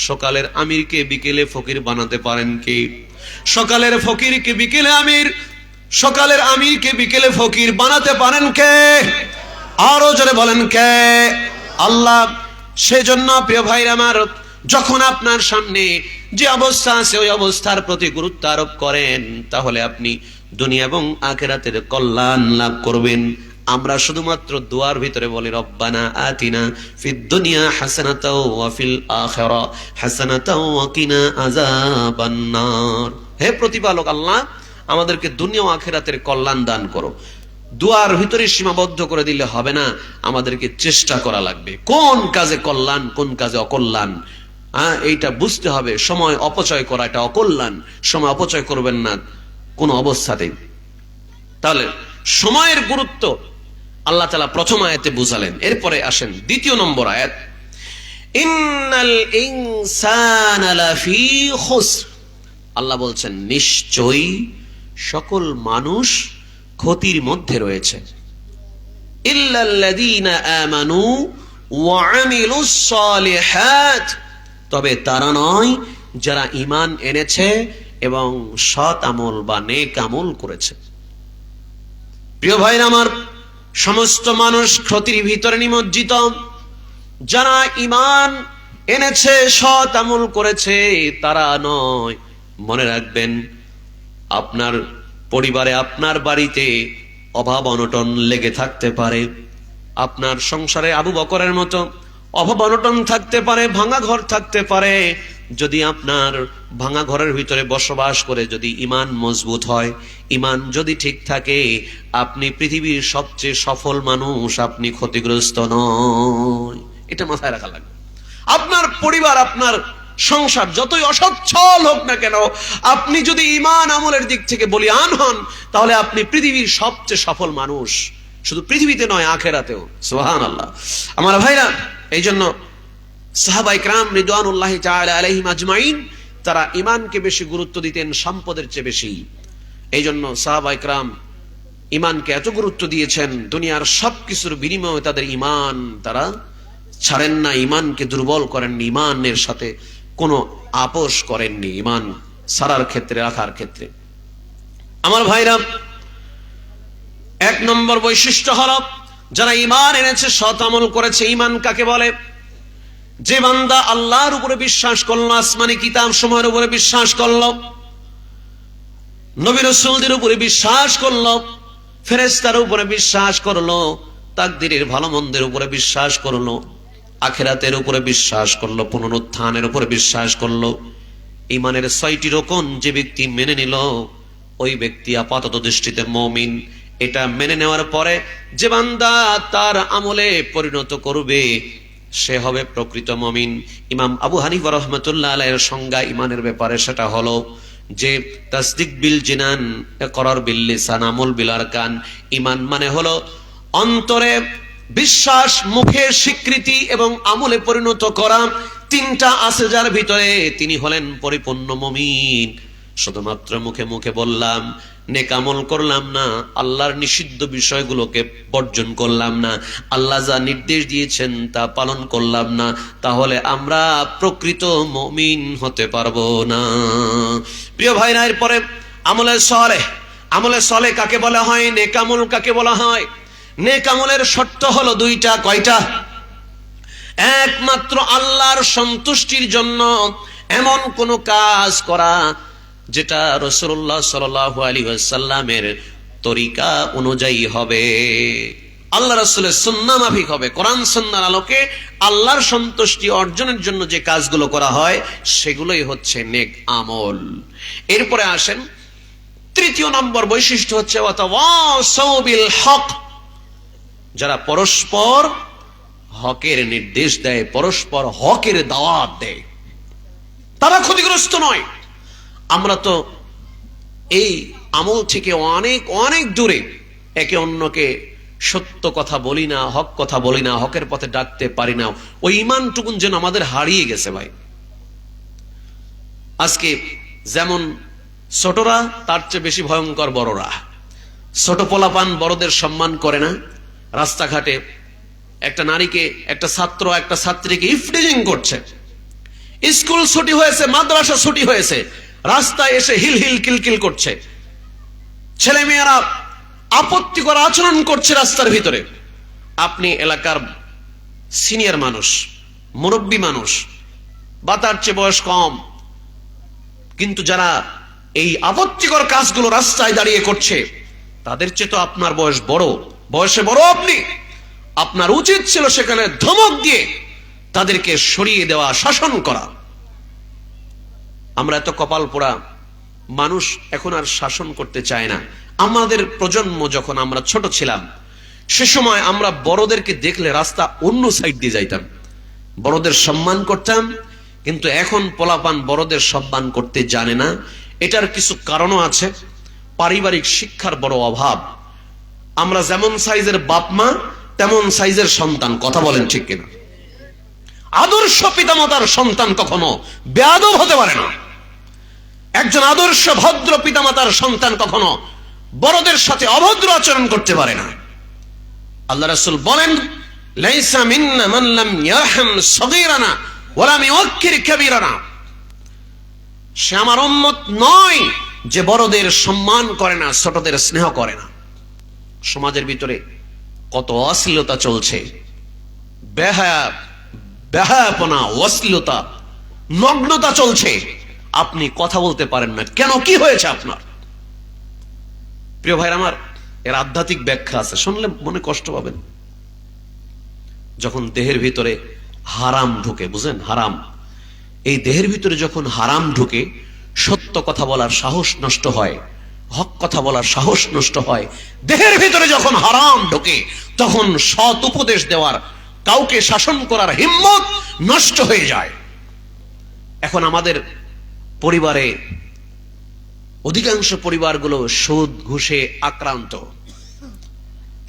সকালের আমিরকে বিকেলে ফকির বানাতে পারেন কে? সকালের ফকিরকে বিকেলে আমির, সকালের আমিরকে বিকেলে ফকির বানাতে পারেন কে? আরো জোরে বলেন কে? আল্লাহ। সেজন্য প্রিয় ভাইরা আমার, যখন আপনার সামনে যে অবস্থা আছে ওই অবস্থার প্রতি গুরুত্ব আরোপ করেন, তাহলে আপনি দুনিয়া এবং আখিরাতের কল্যাণ লাভ করবেন। আমরা শুধুমাত্র দোয়ার ভিতরে বলি, রব্বানা আতিনা ফিদ দুনিয়া হাসানাতাও ওয়া ফিল আখিরা হাসানাতাও ওয়া কিনা আযাবান নার। হে প্রতিপালক আল্লাহ, আমাদেরকে দুনিয়া ও আখিরাতের কল্যাণ দান করো। দুয়ার ভিতরে সীমাবদ্ধ করে দিলে হবে না, আমাদেরকে চেষ্টা করা লাগবে কোন কাজে কল্যাণ, কোন কাজে অকল্যাণ, এইটা বুঝতে হবে। সময় অপচয় করা এটা অকল্যাণ, সময় অপচয় করবেন না কোন অবস্থাতেই। তাহলে সময়ের গুরুত্ব আল্লাহ তাআলা প্রথম আয়াতে বুঝালেন। এরপরে আসেন দ্বিতীয় নম্বর আয়াত, ইন্নাল ইনসানা লাফি খুসর। আল্লাহ বলছেন, নিশ্চয়ই সকল মানুষ ক্ষতির মধ্যে রয়েছে। ইল্লাল্লাযীনা আমানু ওয়া আমিলুস সালিহাত, তবে তারা নয় যারা ঈমান এনেছে এবং সৎ আমল বা নেক আমল করেছে। প্রিয় ভাইরা আমার, সমস্ত মানুষ ক্ষতির ভিতরে নিমজ্জিত। যারা ঈমান এনেছে, সৎ আমল করেছে, তারা নয়। মনে রাখবেন, আপনার পরিবারে, আপনার বাড়িতে অভাব অনটন লেগে থাকতে পারে। আপনার সংসারে আবু বকরের মতো অভাব অনটন থাকতে পারে, ভাঙা ঘর থাকতে পারে। যদি আপনার ভাঙা ঘরের ভিতরে বসবাস করে যদি ঈমান মজবুত হয়, ঈমান যদি ঠিক থাকে, আপনি পৃথিবীর সবচেয়ে সফল মানুষ, আপনি ক্ষতিগ্রস্ত নয়। এটা মাথায় রাখা লাগবে। আপনার পরিবার, আপনার সংসার যতই অসচ্ছল হোক না কেন, আপনি যদি ঈমান আমলের দিক থেকে বলিয়ান হন, তাহলে আপনি পৃথিবীর সবচেয়ে সফল মানুষ, শুধু পৃথিবীতে নয় আখিরাতেও। সুবহানাল্লাহ। আমার ভাইরা, এই জন্য সাহাবায়ে কেরাম রিদওয়ানুল্লাহি তাআলা আলাইহিম আজমাইন, তারা ঈমানকে বেশি গুরুত্ব দিতেন সম্পদের চেয়ে বেশি। এই জন্য সাহাবায়ে কেরাম ঈমানকে এত গুরুত্ব দিয়েছেন, দুনিয়ার সবকিছুর বিনিময়ে তাদের ঈমান তারা ছাড়েন না, ইমানকে দুর্বল করেননি, ইমানের সাথে কোনো আপোষ করেননি ইমান সারার ক্ষেত্রে, রাখার ক্ষেত্রে। আমার ভাইরা, 1 নম্বর বৈশিষ্ট্য হলো যারা ইমান এনেছে, সৎ আমল করেছে। ইমান কাকে বলে? যে বান্দা আল্লাহর উপরে বিশ্বাস করলো, আসমানি কিতাব সমূহের উপরে বিশ্বাস করলো, নবী রাসূলদের উপরে বিশ্বাস করলো, ফেরেশতার উপরে বিশ্বাস করলো, তাকদীরের ভালো মন্দের উপরে বিশ্বাস করলো, আখিরাতের উপরে বিশ্বাস করলো, পুনরুত্থানের উপরে বিশ্বাস করলো। ইমানের 6টি রকম যে ব্যক্তি মেনে নিল, ওই ব্যক্তি আপাতত দৃষ্টিতে মুমিন। এটা মেনে নেওয়ার পরে যে বান্দা তার আমলে পরিণত করবে, সে হবে প্রকৃত মুমিন। ইমাম আবু হানিফা রাহমাতুল্লাহ আলাইহির সংজ্ঞা ইমানের ব্যাপারে সেটা হলো যে তাসদিক বিল জিনান, ইকরার বিল লিসান, আমল বিল আরকান। ইমান মানে হলো অন্তরে বিশ্বাস, মুখে স্বীকৃতি এবং আমলে পরিণত করা। 3টা আছে যার ভিতরে, তিনি হলেন পরিপূর্ণ মুমিন। শুধুমাত্র মুখে মুখে বললাম, নেক আমল করলাম না, আল্লাহর নিষিদ্ধ বিষয়গুলোকে বর্জন করলাম না, আল্লাহ যা নির্দেশ দিয়েছেন তা পালন করলাম না, তাহলে আমরা প্রকৃত মুমিন হতে পারবো না। প্রিয় ভাইরা, এরপরে আমলে সালেহ। আমলে সালেহ কাকে বলা হয়? নেক আমল কাকে বলা হয়? নেক আমলের শর্ত হলো 2টা। কয়টা? একমাত্র আল্লাহর সন্তুষ্টির জন্য এমন কোন কাজ করা যেটা রাসূলুল্লাহ সাল্লাল্লাহু আলাইহি ওয়াসাল্লামের তরিকা অনুযায়ী হবে, আল্লাহ রাসূলের সুন্নাহ মাফিক হবে। কোরআন সুন্নাহর আলোকে আল্লাহর সন্তুষ্টি অর্জনের জন্য যে কাজগুলো করা হয় সেগুলোই হচ্ছে নেক আমল। এরপরে আসেন 3য় নম্বর বৈশিষ্ট্য হচ্ছে ওয়াতাওয়াসাউ বিল হক। যারা পরস্পর হকের নির্দেশ দেয়, পরস্পর হকের দাওয়াত দেয়, তারা ক্ষতিগ্রস্ত নয়। আমরা তো এই আমল থেকে অনেক অনেক দূরে, একে অন্যকে সত্য কথা বলি না, হক কথা বলি না, হকের পথে ডাকতে পারি না। ওই ইমানটুকুন যেন আমাদের হারিয়ে গেছে ভাই। আজকে যেমন ছোটরা, তার চেয়ে বেশি ভয়ঙ্কর বড়রা। ছোট পোলাপান বড়দের সম্মান করে না। রাস্তাঘাটে একটা নারীকে, একটা ছাত্র একটা ছাত্রীকে ইফটিজিং করছে। স্কুল ছুটি হয়েছে, মাদ্রাসা ছুটি হয়েছে, রাস্তায় এসে হিল হিল কিলকিল করছে। ছেলে মেয়েরা আপত্তিকর আচরণ করছে রাস্তার ভিতরে। আপনি এলাকার সিনিয়র মানুষ, মুরব্বী মানুষ, বা তার চেয়ে বয়স কম, কিন্তু যারা এই আপত্তিকর কাজগুলো রাস্তায় দাঁড়িয়ে করছে, তাদের চেয়ে তো আপনার বয়স বড়, বয়সে বড় আপনি। আপনার উচিত ছিল সেখানে ধমক দিয়ে তাদেরকে সরিয়ে দেওয়া, শাসন করা। আমরা এত কপাল পোড়া মানুষ, এখন আর শাসন করতে চায় না। আমাদের প্রজন্ম যখন আমরা ছোট ছিলাম, সে সময় আমরা বড়দেরকে দেখলে রাস্তা অন্য সাইড দিয়ে যাইতাম, বড়দের সম্মান করতাম। কিন্তু এখন পোলাপান বড়দের সম্মান করতে জানে না। এটার কিছু কারণও আছে। পারিবারিক শিক্ষার বড় অভাব। আমরা যেমন সাইজের বাপ মা, তেমন সাইজের সন্তান। কথা বলেন ঠিক কিনা? আদর্শ পিতামাতার সন্তান কখনো বেয়াদব হতে পারে না। একজন আদর্শ ভদ্র পিতামাতার সন্তান কখনো বড়দের সাথে অভদ্র আচরণ করতে পারে না। আল্লাহ রাসূল বলেন, লাইসা মিন্না মান লাম ইয়ারহাম সগীরানা ওয়া লাম ইউক্কির কাবীরানা। সে আমার উম্মত নয় যে বড়দের সম্মান করে না, ছোটদের স্নেহ করে না। সমাজের ভিতরে কত অশ্লীলতা চলছে, বেহায়াপনা, অশ্লীলতা, নগ্নতা চলছে। আপনি কথা বলতে পারেন না কেন? কি হয়েছে আপনার? প্রিয় ভাইরা আমার, এর আধ্যাত্মিক ব্যাখ্যা আছে, শুনলে মনে কষ্ট পাবেন। যখন দেহের ভিতরে হারাম ঢুকে, বুঝেন, হারাম, এই দেহের ভিতরে যখন হারাম ঢুকে, সত্য কথা বলার সাহস নষ্ট হয়, হক কথা বলার সাহস নষ্ট হয়। দেহের ভিতরে যখন হারাম ঢোকে, তখন সৎ উপদেশ দেওয়ার, কাউকে শাসন করার হিম্মত নষ্ট হয়ে যায়। এখন আমাদের পরিবারে অধিকাংশ পরিবারগুলো সুদ ঘুষে আক্রান্ত।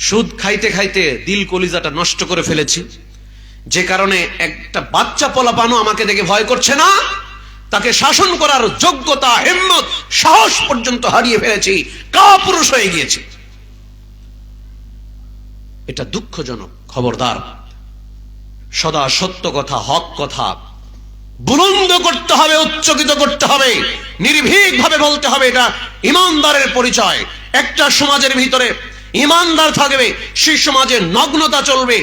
সুদ খাইতে খাইতে দিল কলিজাটা নষ্ট করে ফেলেছি, যে কারণে একটা বাচ্চা পোলাপানও আমাকে দেখে ভয় করছে না। তাকে শাসন করার যোগ্যতা, হিম্মত, সাহস পর্যন্ত হারিয়ে ফেলেছি, কাপুরুষ হয়ে গিয়েছি। এটা দুঃখজনক। খবরদার, সদা সত্য কথা, হক কথা বুলন্দ করতে হবে, উচ্চকিত করতে হবে, নির্ভীক ভাবে বলতে হবে। এটা ইমানদারের পরিচয়। একটা সমাজের ভিতরে ইমানদার থাকবে, সেই সমাজে নগ্নতা চলবে,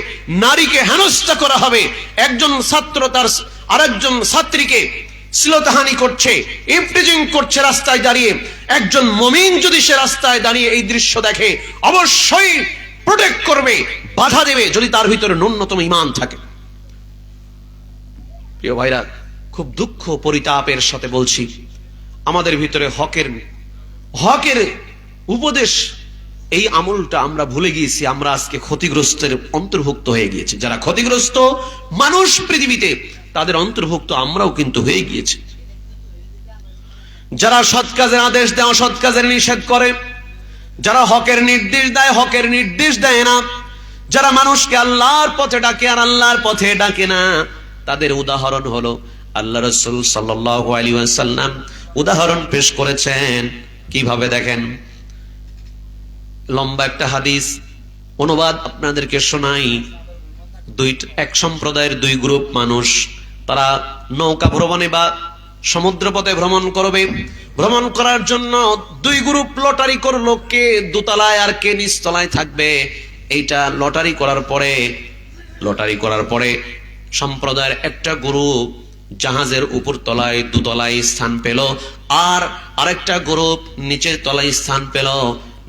নারীকে হেনস্থা করা হবে। একজন ছাত্র তার আরেকজন ছাত্রীকে শ্লীলতাহানি করছে, ইফটিজিং করছে রাস্তায় দাঁড়িয়ে, একজন মুমিন যদি সে রাস্তায় দাঁড়িয়ে এই দৃশ্য দেখে অবশ্যই প্রোটেক্ট করবে, বাধা দেবে, যদি তার ভিতরে ন্যূনতম ঈমান থাকে। প্রিয় ভাইরা, খুব দুঃখ পরিতাপের সাথে বলছি, আমাদের ভিতরে হকের উপদেশ, এই আমলটা আমরা ভুলে গিয়েছি। আমরা আজকে ক্ষতিগ্রস্তের অন্তর্ভুক্ত হয়ে গিয়েছি। যারা ক্ষতিগ্রস্ত মানুষ পৃথিবীতে, তাদের অন্তর্ভুক্ত আমরাও কিন্তু হয়ে গিয়েছি। যারা সৎ কাজের আদেশ দেয়, অসৎ কাজের নিষেধ করে, যারা হকের নির্দেশ দেয়, হকের নির্দেশ দেয় না, যারা মানুষকে আল্লাহর পথে ডাকে আর আল্লাহর পথে ডাকে না, তাদের উদাহরণ হলো আল্লাহ রাসূল সাল্লাল্লাহু আলাইহি ওয়াসাল্লাম উদাহরণ পেশ করেছেন। কিভাবে দেখেন, লম্বা একটা হাদিস, অনুবাদ আপনাদেরকে শোনাই। এক সম্প্রদায়ের দুই গ্রুপ মানুষ, তারা নৌকা ভ্রমণে বা সমুদ্রপথে ভ্রমণ করবে। ভ্রমণ করার জন্য দুই গ্রুপ লটারি করলো, কে দোতলায় আর কে নিচতলায় থাকবে। এইটা লটারি করার পরে সম্প্রদায়ের একটা গ্রুপ জাহাজের উপর তলায় দোতলায় স্থান পেল, আর আরেকটা গ্রুপ নিচের তলায় স্থান পেল।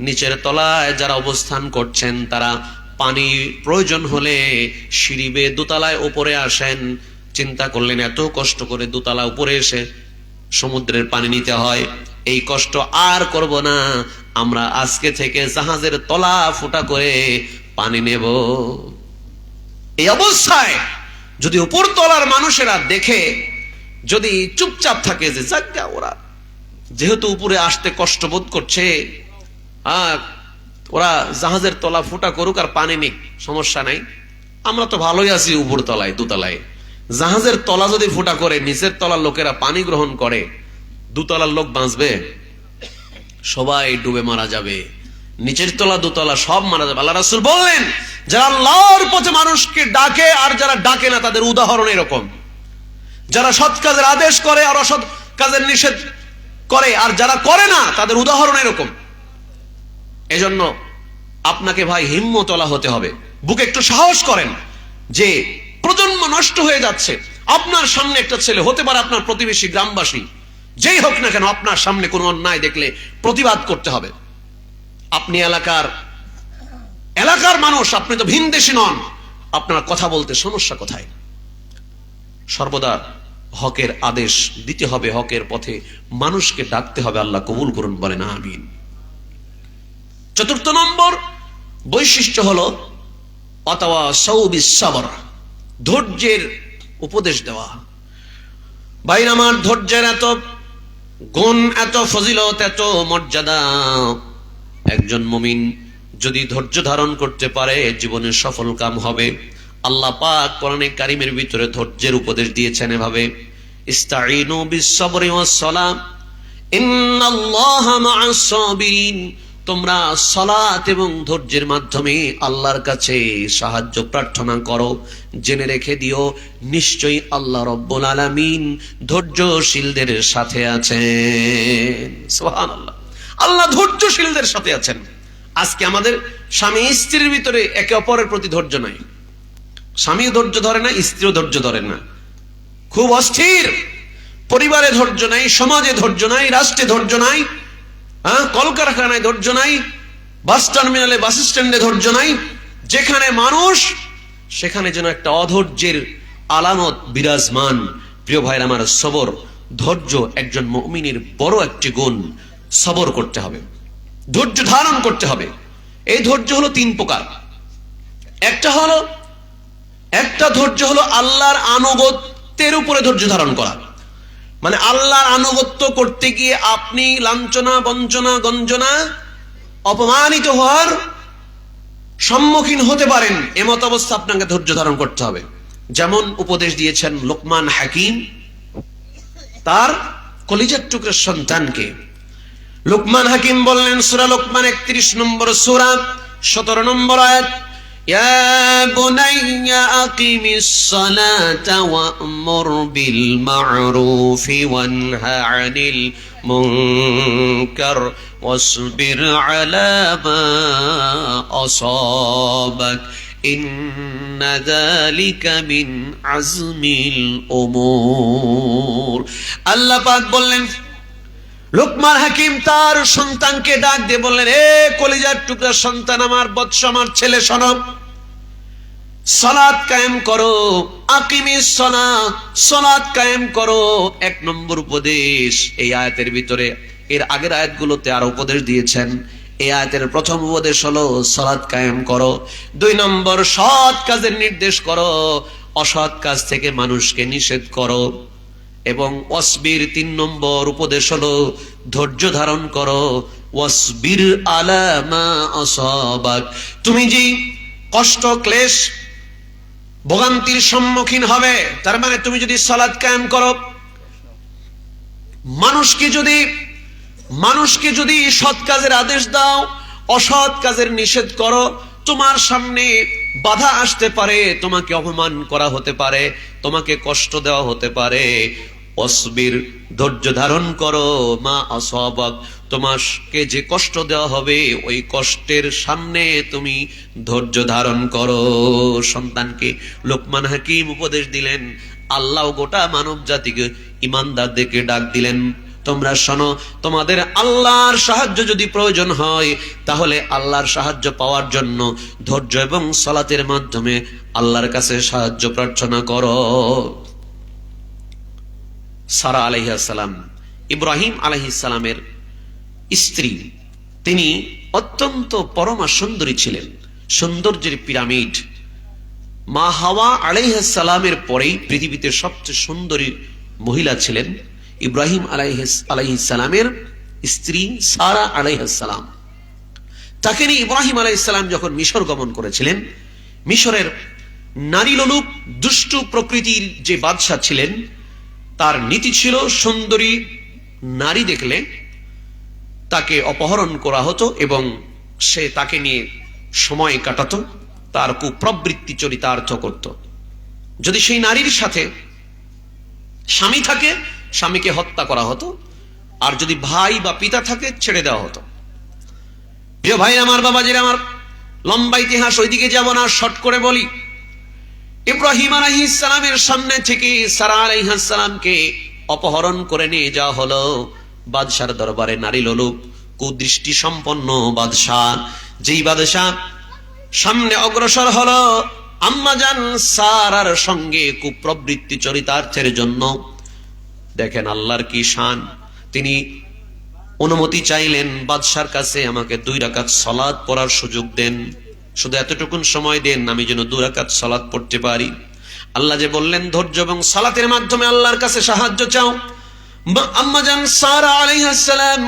নিচের তলায় যারা অবস্থান করছেন, তারা পানি প্রয়োজন হলে সিঁড়ি বেয়ে দোতলায় উপরে আসেন। চিন্তা করলেন, এত কষ্ট করে দোতলা উপরে এসে সমুদ্রের পানি নিতে হয়, এই কষ্ট আর করব না, আমরা আজকে থেকে জাহাজের তলা ফুটা করে পানি নেব। এই অবস্থায় যদি উপর তলার মানুষেরা দেখে, যদি চুপচাপ থাকে যে যাজ্ঞা, ওরা যেহেতু উপরে আসতে কষ্ট বোধ করছে, ওরা জাহাজের তলা ফুটা করুক আর পানি নিক, সমস্যা নাই, আমরা তো ভালোই আছি উপর তলায় দোতলায়। জাহাজের তলা যদি ফুটা করে নিচের তলার লোকেরা পানি গ্রহণ করে, দোতলার লোক বাঁচবে? সবাই ডুবে মারা যাবে, নিচের তলা দোতলা সব মারা যাবে। আল্লাহ রাসূল বললেন, যারা আল্লাহর পথে মানুষকে ডাকে আর যারা ডাকে না, তাদের উদাহরণ এরকম। যারা সৎ কাজের আদেশ করে আর অসৎ কাজের নিষেধ করে, আর যারা করে না, তাদের উদাহরণ এরকম। এজন্য আপনাকে ভাই হিম্মতওয়ালা হতে হবে। বুকে একটু সাহস করেন যে প্রজন্ম নষ্ট হয়ে যাচ্ছে। আপনার সামনে একটা ছেলে, হতে পারে আপনার প্রতিবেশী, গ্রামবাসী, যেই হোক না কেন, আপনার সামনে কোনো অন্যায় দেখলে প্রতিবাদ করতে হবে। আপনি এলাকার মানুষ, আপনি তো ভিনদেশী নন, আপনার কথা বলতে সমস্যা কোথায়? সর্বদা হকের আদেশ দিতে হবে, হকের পথে মানুষকে ডাকতে হবে। আল্লাহ কবুল করুন, বলেন আমিন। চতুর্থ নম্বর বৈশিষ্ট্য হলো ওয়াতাওয়াসাউ বিস-সাবর, ধৈর্যের উপদেশ দেওয়া। ভাইরা আমার, ধৈর্যের এত গুণ, এত ফজিলত, এত মর্যাদা। একজন মুমিন যদি ধৈর্য ধারণ করতে পারে, জীবনে সফল কাম হবে। আল্লাহ পাক কোরআনে কারীমের ভিতরে ধৈর্যের উপদেশ দিয়েছেন এভাবে, ইস্তাঈনু বিস-সাবরি ওয়াস-সালাম ইন্নাল্লাহা মা'আস-সাবিরিন। তোমরা সালাত এবং ধৈর্যের মাধ্যমে আল্লাহর কাছে সাহায্য প্রার্থনা করো। জেনে রেখে দিও, নিশ্চয়ই আল্লাহ রব্বুল আলামিন ধৈর্যশীলদের সাথে আছেন। সুবহানাল্লাহ, আল্লাহ ধৈর্যশীলদের সাথে আছেন। আজকে আমাদের স্বামী স্ত্রীর ভিতরে একে অপরের প্রতি ধৈর্য নাই। স্বামীও ধৈর্য ধরে না, স্ত্রীও ধৈর্য ধরে না, খুব অস্থির। পরিবারে ধৈর্য নাই, সমাজে ধৈর্য নাই, রাষ্ট্রে ধৈর্য নাই, কলকারখানায় ধৈর্য নাই, বাস টার্মিনালে, বাস স্ট্যান্ডে ধৈর্য নাই। যেখানে মানুষ, সেখানে যেন একটা অধৈর্যের আলামত বিরাজমান। প্রিয় ভাইরা আমার, সবর, ধৈর্য একজন মুমিনের বড় একটি গুণ। সবর করতে হবে, ধৈর্য ধারণ করতে হবে। এই ধৈর্য হলো তিন প্রকার। একটা ধৈর্য হলো আল্লাহর আনুগত্যের উপরে ধৈর্য ধারণ করা। মানে আল্লাহর আনুগত্য করতে গিয়ে আপনি লাঞ্ছনা, বঞ্চনা, গঞ্জনা, অপমানিত হওয়ার সম্মুখীন হতে পারেন, এমত অবস্থা আপনাকে ধৈর্য ধারণ করতে হবে। যেমন উপদেশ দিয়েছেন লোকমান হাকিম তার কলিজার টুকরার সন্তানকে। লোকমান হাকিম বললেন, সূরা লোকমান 31 নম্বর সূরা 17 নম্বর আয়াত, يا بني أقم الصلاة وأمر بالمعروف وانه عن المنكر واصبر على ما أصابك إن ذلك من عزم الأمور আল্লাহ পাক বললেন, লোকমান হাকিম তার সন্তানকে ডাক দিয়ে বললেন, এ কলিজার টুকরা সন্তান আমার, বৎস আমার ছেলে, শোনো, সালাত কায়েম করো। আকিমিস সালাত, সালাত কায়েম করো। এক নম্বর উপদেশ এই আয়াতের ভিতরে। এর আগের আয়াতগুলোতে আরো উপদেশ দিয়েছেন। এই আয়াতের প্রথম উপদেশ হলো সালাত কায়েম করো। 2 নম্বর, সৎ কাজের নির্দেশ করো, অসৎ কাজ থেকে মানুষকে নিষেধ করো। এবং ওয়াসবির 3 নম্বর উপদেশ হলো ধৈর্য ধারণ করো। ওয়াসবির আলা মা আসাবাক, তুমি যে কষ্ট ক্লেশ ভোগান্তির সম্মুখীন হবে, তার মানে তুমি যদি সালাত কায়েম করো, মানুষকে যদি সৎ কাজের আদেশ দাও, অসৎ কাজের নিষেধ করো, তোমার সামনে বাধা আসতে পারে, তোমাকে অপমান করা হতে পারে, তোমাকে কষ্ট দেওয়া হতে পারে। অসবির, ধৈর্য ধারণ করো, মা আসাবাক, তোমাকে যে কষ্ট দেওয়া হবে ওই কষ্টের সামনে তুমি ধৈর্য ধারণ করো। সন্তানকে লোকমান হাকিম উপদেশ দিলেন। আল্লাহ গোটা মানব জাতিকে, ইমানদারদেরকে ডাক দিলেন, তোমরা শোনো, তোমাদের আল্লাহর সাহায্য যদি প্রয়োজন হয়, তাহলে আল্লাহর সাহায্য পাওয়ার জন্য ধৈর্য এবং সালাতের মাধ্যমে আল্লাহর কাছে সাহায্য প্রার্থনা করো। সারা আলাইহিস সালাম, ইব্রাহিম আলাইহিস সালামের স্ত্রী, তিনি অত্যন্ত পরমা সুন্দরী ছিলেন, সৌন্দর্যের পিরামিড। মা হাওয়া আলাইহিস সালামের পরেই পৃথিবীতে সবচেয়ে সুন্দরী মহিলা ছিলেন ইব্রাহিম আলাইহিস সালামের স্ত্রী সারা আলাইহিস সালাম। তাকে নিয়ে ইব্রাহিম আলাইহিস সালাম যখন মিশর গমন করেছিলেন, মিশরের নারী লোলুপ দুষ্টু প্রকৃতির যে বাদশা ছিলেন, তার নীতি ছিল সুন্দরী নারী দেখলে তাকে অপহরণ করা হতো এবং সে তাকে নিয়ে সময় কাটাতো, তার কুপ্রবৃত্তি চরিতার্থ করত। যদি সেই নারীর সাথে স্বামী থাকে, স্বামীকে হত্যা করা হতো, আর যদি ভাই বা পিতা থাকে ছেড়ে দেওয়া হতো। প্রিয় ভাই আমার, বাবাজিরা আমার, লম্বা ইতিহাস ওইদিকে যাব না, শর্ট করে বলি। ইব্রাহিম আলাইহিস সালামের সামনে থেকে সারা আলাইহিস সালামকে অপহরণ করে নিয়ে যাওয়া হলো বাদশার দরবারে। নারী লোলুপ কুদৃষ্টি সম্পন্ন বাদশাহ, যেই বাদশাহ সামনে অগ্রসর হলো আম্মাজান সারার সঙ্গে কুপ্রবৃত্তি চরিতার্থের জন্য। দেখেন আল্লাহর কি শান, তিনি অনুমতি চাইলেন বাদশার কাছে, আমাকে 2 রাকাত সালাত পড়ার সুযোগ দেন, শুধু এতটুকুন সময় দেন, আমি যেন 2 রাকাত সালাত পড়তে পারি। আল্লাহ যে বললেন ধৈর্য এবং সালাতের মাধ্যমে আল্লাহর কাছে সাহায্য চাও। আম্মাজান সারা আলাইহিস সালাম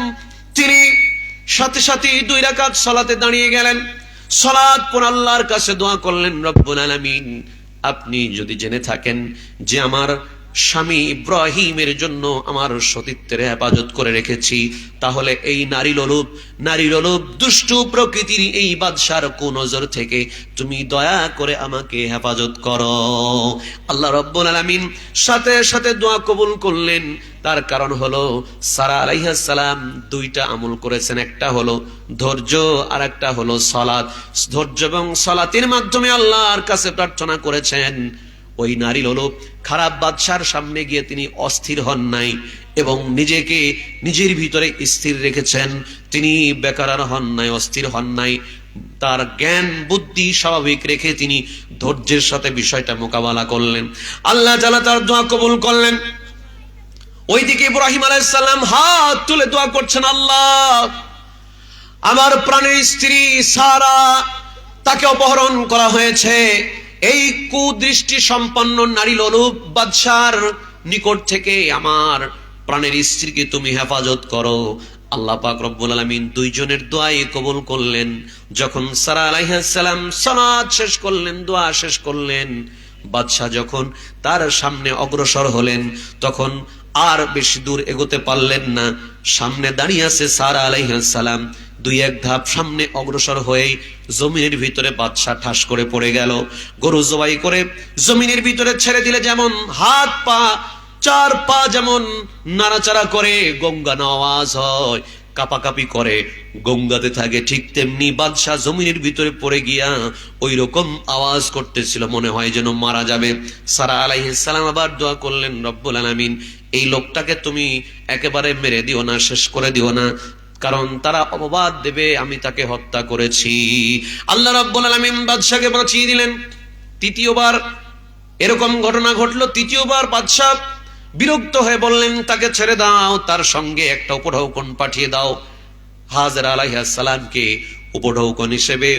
তিনি সাথে সাথে 2 রাকাত সালাতে দাঁড়িয়ে গেলেন, সালাত পড়ে আল্লাহর কাছে দোয়া করলেন, রব্বুল আলামিন, আপনি যদি জেনে থাকেন যে আমার স্বামী ইব্রাহিমের জন্য আমার সতীত্বের হেফাজত করে রেখেছি, তাহলে এই নারী লোলুপ দুষ্টু প্রকৃতির এই বাদশার কুনজর থেকে তুমি দয়া করে আমাকে হেফাজত করো। আল্লাহ রাব্বুল আলামিন সাথে সাথে দোয়া কবুল করলেন। তার কারণ হলো সারা আলাইহিস সালাম 2টা আমল করেছেন, একটা হলো ধৈর্য আর একটা হলো সালাত। ধৈর্য এবং সালাতের মাধ্যমে আল্লাহর কাছে প্রার্থনা করেছেন। ওই নারী লোলুপ খারাপ বাদশার সামনে গিয়ে তিনি অস্থির হন নাই এবং নিজেকে নিজের ভিতরে স্থির রেখেছেন। তিনি বেকার হন নাই, অস্থির হন নাই, তার জ্ঞান বুদ্ধি স্বাভাবিক রেখে তিনি ধৈর্যের সাথে বিষয়টা মোকাবেলা করলেন। আল্লাহ তাআলা তার দোয়া কবুল করলেন। ওইদিকে ইব্রাহিম আলাইহিস সালাম হাত তুলে দোয়া করছেন, আল্লাহ, আমার প্রাণের স্ত্রী সারা, তাকে অপহরণ করা হয়েছে, এই কুদৃষ্টি সম্পন্ন নারী লোলুপ বাদশার নিকট থেকে আমার প্রাণের স্ত্রীকে তুমি হেফাজত করো। আল্লাহ পাক রব্বুল আলামিন 2 জনের দোয়াই কবুল করলেন। যখন সারা আলাইহিস সালাম সালাত শেষ করলেন, দোয়া শেষ করলেন, বাদশা যখন তার সামনে অগ্রসর হলেন, তখন আর বেশি দূর এগোতে পারলেন না। সামনে দাঁড়িয়ে আছে সারা আলাইহিস সালাম। দুই এক ধাপ সামনে অগ্রসর হয়ে জমিনের ভিতরে বাদশা ঠাস করে পড়ে গেল। গরু জবাই করে জমিনের ভিতরে ছেড়ে দিলে যেমন হাত পা চার পা যেমন নাড়াচাড়া করে গঙ্গানো আওয়াজ হয়, কাপাকাপি করে গঙ্গাতে থাকে, ঠিক তেমনি বাদশা জমিনের ভিতরে পড়ে গিয়া ওই রকম আওয়াজ করতেছিল, মনে হয় যেন মারা যাবে। সারা আলাইহিস সালাম আবার দোয়া করলেন, রব্বুল আলামিন এই লোকটাকে তুমি একেবারে মেরে দিও না, শেষ করে দিও না, কারণ তারা অপবাদ দেবে আমি তাকে হত্যা করেছি। আল্লাহ রাব্বুল আলামিন বাদশাকে বাঁচিয়ে দিলেন। তৃতীয়বার এরকম ঘটনা ঘটলো। তৃতীয়বার বাদশা বিরক্ত হয়ে বললেন, তাকে ছেড়ে দাও, তার সঙ্গে একটা উপঢৌকন পাঠিয়ে দাও। হাজরা আলাইহিস সালামকে উপঢৌকন হিসেবে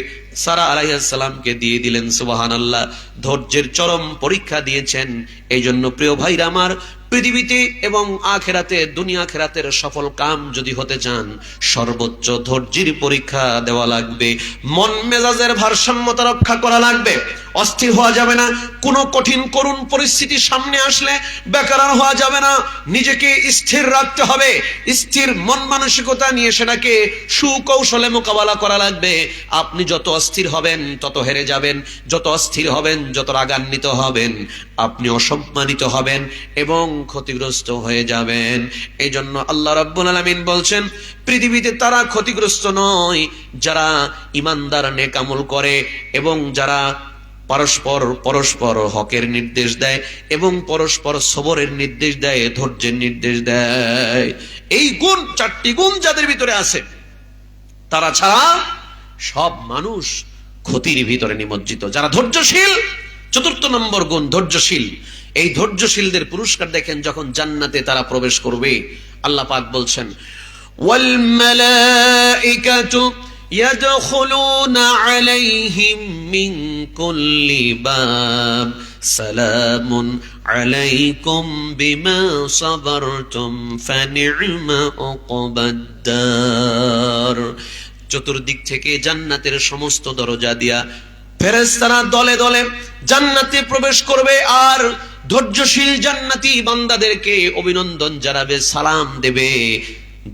সারা আলাইহিস সালামকে দিয়ে দিলেন। সুবহানাল্লাহ, ধৈর্যের চরম পরীক্ষা দিয়েছেন। এই জন্য প্রিয় ভাইরা আমার, পৃথিবীতে এবং আখেরাতে, দুনিয়া আখেরাতের সফল কাম যদি হতে চান, সর্বোচ্চ ধৈর্যের পরীক্ষা দেওয়া লাগবে। মন মেজাজের ভারসাম্যতা রক্ষা করা লাগবে। অস্থির হওয়া যাবে না। কোনো কঠিন করুণ পরিস্থিতি সামনে আসলে বেকার হওয়া যাবে না। নিজেকে স্থির রাখতে হবে। স্থির মন মানসিকতা নিয়ে সেটাকে সুকৌশলে মোকাবেলা করা লাগবে। আপনি যত অস্থির হবেন তত হেরে যাবেন, যত অস্থির হবেন যত রাগান্বিত হবেন, আপনি অসম্মানিত হবেন এবং ক্ষতিগ্রস্ত হয়ে যাবেন। এই জন্য আল্লাহ রাব্বুল আলামিন বলছেন, পৃথিবীতে তারা ক্ষতিগ্রস্ত নয় যারা ইমানদার নেক আমল করে এবং যারা পরস্পর হকের নির্দেশ দেয় এবং পরস্পর সবরের নির্দেশ দেয়, ধৈর্যের নির্দেশ দেয়। এই গুণ, চারটি গুণ যাদের ভিতরে আছে, তারা ছাড়া সব মানুষ ক্ষতির ভিতরে নিমজ্জিত। যারা ধৈর্যশীল, চতুর্থ নম্বর গুণ ধৈর্যশীল। এই ধৈর্যশীলদের পুরস্কার দেখেন, যখন জান্নাতে তারা প্রবেশ করবে, আল্লাহ পাক বলছেন, ওয়াল মালাইকাতু ইয়াদখুলুনা আলাইহিম মিন কুল্লি বাব সালামুন আলাইকুম বিমা সাবারতুম ফানি'মা উকবাদ-দার। চতুর্দিক থেকে জান্নাতের সমস্ত দরজা দিয়া ফেরেশতারা দলে দলে জান্নাতে প্রবেশ করবে, আর ধৈর্যশীল জান্নাতি বান্দাদেরকে অভিনন্দন জানাবে, সালাম দেবে,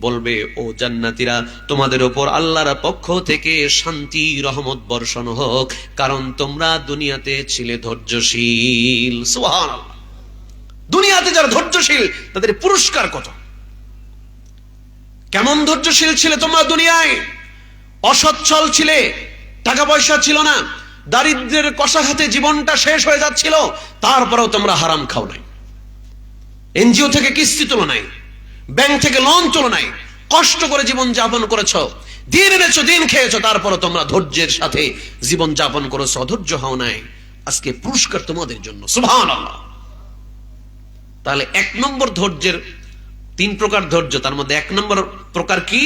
বলবে, ও জান্নাতীরা, তোমাদের উপর আল্লাহর পক্ষ থেকে শান্তি রহমত বর্ষণ হোক, কারণ তোমরা দুনিয়াতে ছিলে ধৈর্যশীল। সুবহানাল্লাহ। দুনিয়াতে যারা ধৈর্যশীল তাদের পুরস্কার কত! কেমন ধৈর্যশীল ছিলে তোমরা দুনিয়ায়? অসচ্ছল ছিলে, টাকা পয়সা ছিল না, দারিদ্র্যের কষাঘাতে জীবনটা শেষ হয়ে যাচ্ছিল, তারপরেও তোমরা হারাম খাও নাই, এনজিও থেকে কিস্তি তোলো নাই, ব্যাংক থেকে লোন তোলো নাই, কষ্ট করে জীবন যাপন করেছো, দিন এনেছো, দিন খেয়েছো, তারপরও তোমরা ধৈর্যের সাথে জীবন যাপন করেছো, অধৈর্য হও নাই। আজকে পুরস্কার তোমাদের জন্য। সুবহানাল্লাহ। তাহলে এক নম্বর ধৈর্যের তিন প্রকার ধৈর্য, তার মধ্যে এক নম্বর প্রকার কি?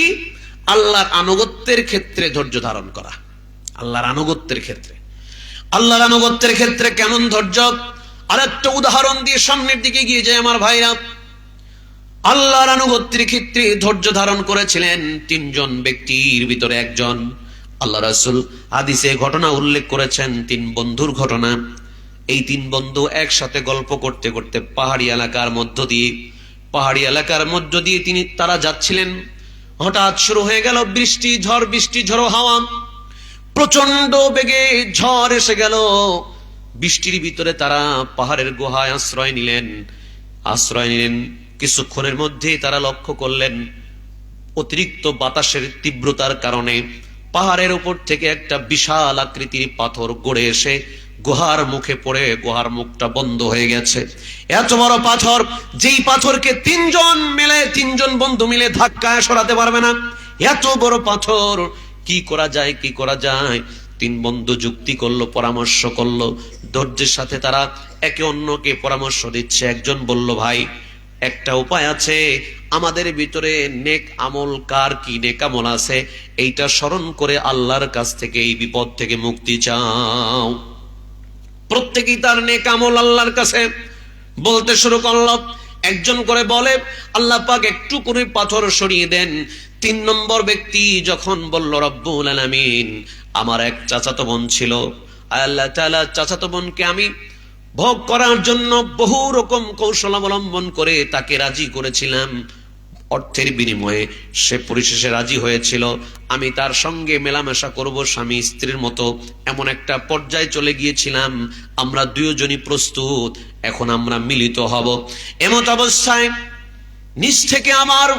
আল্লাহর আনুগত্যের ক্ষেত্রে ধৈর্য ধারণ করা। আল্লাহর আনুগত্যের ক্ষেত্রে, আল্লাহর আনুগত্যের ক্ষেত্রে কেমন ধৈর্য? আরেকটা উদাহরণ দিয়ে সামনের দিকে গিয়ে যায় আমার ভাইরা। আল্লাহর আনুগত্যের ক্ষেত্রে ধৈর্য ধারণ করেছিলেন তিনজন ব্যক্তির ভিতরে একজন। আল্লাহ রাসূল হাদিসে ঘটনা উল্লেখ করেছেন, তিন বন্ধুর ঘটনা। এই তিন বন্ধু একসাথে গল্প করতে করতে পাহাড়ি এলাকার মধ্য দিয়ে তারা যাচ্ছিলেন। হঠাৎ শুরু হয়ে গেল বৃষ্টি ঝড়ো হাওয়া, প্রচন্ড বেগে ঝড় এসে গেল। বৃষ্টির ভিতরে তারা পাহাড়ের গুহায় আশ্রয় নিলেন। কিছুক্ষণের মধ্যে তারা লক্ষ্য করলেন, অতিরিক্ত বাতাসের তীব্রতার কারণে পাহাড়ের উপর থেকে একটা বিশাল আকৃতির পাথর গড়ে এসে গুহার মুখে পড়ে গুহার মুখটা বন্ধ হয়ে গেছে। এত বড় পাথর, যেই পাথরকে তিনজন বন্ধু মিলে ধাক্কায় সরাতে পারবে না, এত বড় পাথর কি করা যায়? তিন বন্ধু যুক্তি করলো, পরামর্শ করলো, ধৈর্যের সাথে তারা একে অন্যকে পরামর্শ দিচ্ছে। একজন বলল, ভাই, একটা উপায় আছে, আমাদের ভিতরে নেক আমল, কার কি নেক আমল আছে, এইটা স্মরণ করে আল্লাহর কাছ থেকে এই বিপদ থেকে মুক্তি চাও। প্রত্যেকেই তার নেক আমল আল্লাহর কাছে বলতে শুরু করলো। একজন করে বলে, আল্লাহ পাক একটু করে পাথর সরিয়ে দেন। তিন নম্বর ব্যক্তি যখন বলল, রব্বুল আলামিন, আমার এক চাচাতো বোন ছিল, আল্লাহ তাআলা চাচাতো বোনকে আমি ভোগ করার জন্য বহু রকম কৌশল অবলম্বন করে তাকে রাজি করেছিলাম। অর্থের বিনিময়ে সে পরিশেষে রাজি হয়েছিল। আমি তার সঙ্গে মেলামেশা করব স্বামী স্ত্রীর মতো, এমন একটা পর্যায়ে চলে গিয়েছিলাম। আমরা দুজনই প্রস্তুত, এখন আমরা মিলিত হব। এমত অবস্থায় নিচ থেকে আমার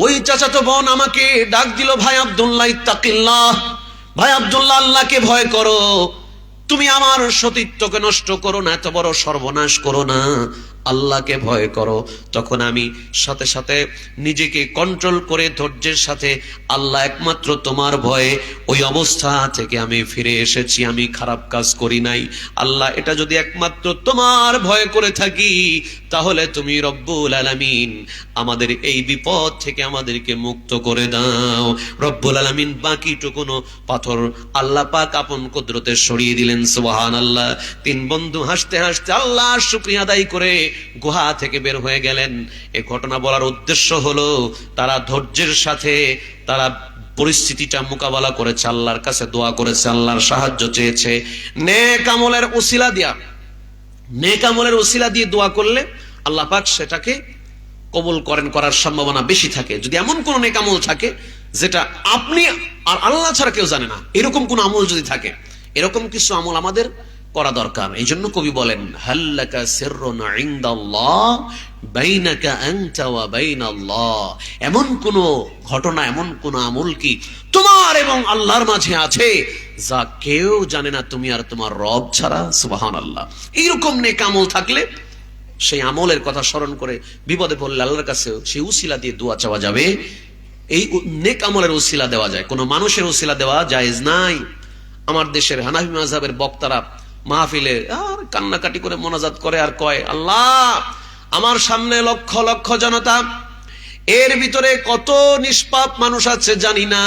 ওই চাচাতো বোন আমাকে ডাক দিল, ভাই আব্দুল্লাহ ইত্তাকিল্লাহ, ভাই আব্দুল্লাহ আল্লাহকে ভয় করো, তুমি আমার সতীত্বকে নষ্ট করো না, এত বড় সর্বনাশ করো না, আল্লাহকে ভয় করো। তখন আমি সাথে সাথে নিজেকে কন্ট্রোল করে ধৈর্যের সাথে, আল্লাহ একমাত্র তোমার ভয়ে ওই অবস্থা থেকে আমি ফিরে এসেছি, আমি খারাপ কাজ করি নাই। আল্লাহ, এটা যদি একমাত্র তোমার ভয় করে থাকি, তাহলে তুমি রব্বুল আলামিন আমাদের এই বিপদ থেকে আমাদেরকে মুক্ত করে দাও। রব্বুল আলামিন বাকিটুকুনো পাথর আল্লাহ পাক আপন কুদরতে সরিয়ে দিলেন। সুবহানাল্লাহ। তিন বন্ধু হাসতে হাসতে আল্লাহর শুকরিয়া আদায় করে গুহা থেকে বের হয়ে গেলেন। এই ঘটনা বলার উদ্দেশ্য হলো, তারা ধৈর্যের সাথে তারা পরিস্থিতিটা মোকাবেলা করেছে, আল্লাহর কাছে দোয়া করেছে, আল্লাহর সাহায্য চেয়েছে। নেক আমলের উসিলা দিয়ে দোয়া করলে আল্লাহ পাক সেটাকে কবুল করার সম্ভাবনা বেশি থাকে। যদি এমন কোন নেক আমল থাকে যেটা আপনি আর আল্লাহ ছাড়া কেউ জানে না, এরকম কোন আমল যদি থাকে, এরকম কিছু আমল আমাদের করা দরকার। এই জন্য কবি বলেন, হাল্লাকা সিররুন ইনদাল্লাহ বাইনাকা আনতা ওয়া বাইনাল্লাহ। এমন কোন ঘটনা, এমন কোন আমল কি তোমার এবং আল্লাহর মাঝে আছে যা কেউ জানে না, তুমি আর তোমার রব ছাড়া। সুবহানাল্লাহ। এইরকম নেক আমল থাকলে সেই আমলের কথা স্মরণ করে বিপদে পড়লে আল্লাহর কাছে সেই উসিলা দিয়ে দোয়া চাওয়া যাবে। এই নেক আমলের উসিলা দেওয়া যায়, কোন মানুষের উসিলা দেওয়া জায়েজ নাই। আমার দেশের হানাফি মাযহাবের বক্তারা মাহফিলে আর কান্নাকাটি করে মোনাজাত করে আর কয়, আল্লাহ, আমার সামনে লক্ষ লক্ষ জনতা, এর ভিতরে কত নিষ্পাপ মানুষ আছে জানি না,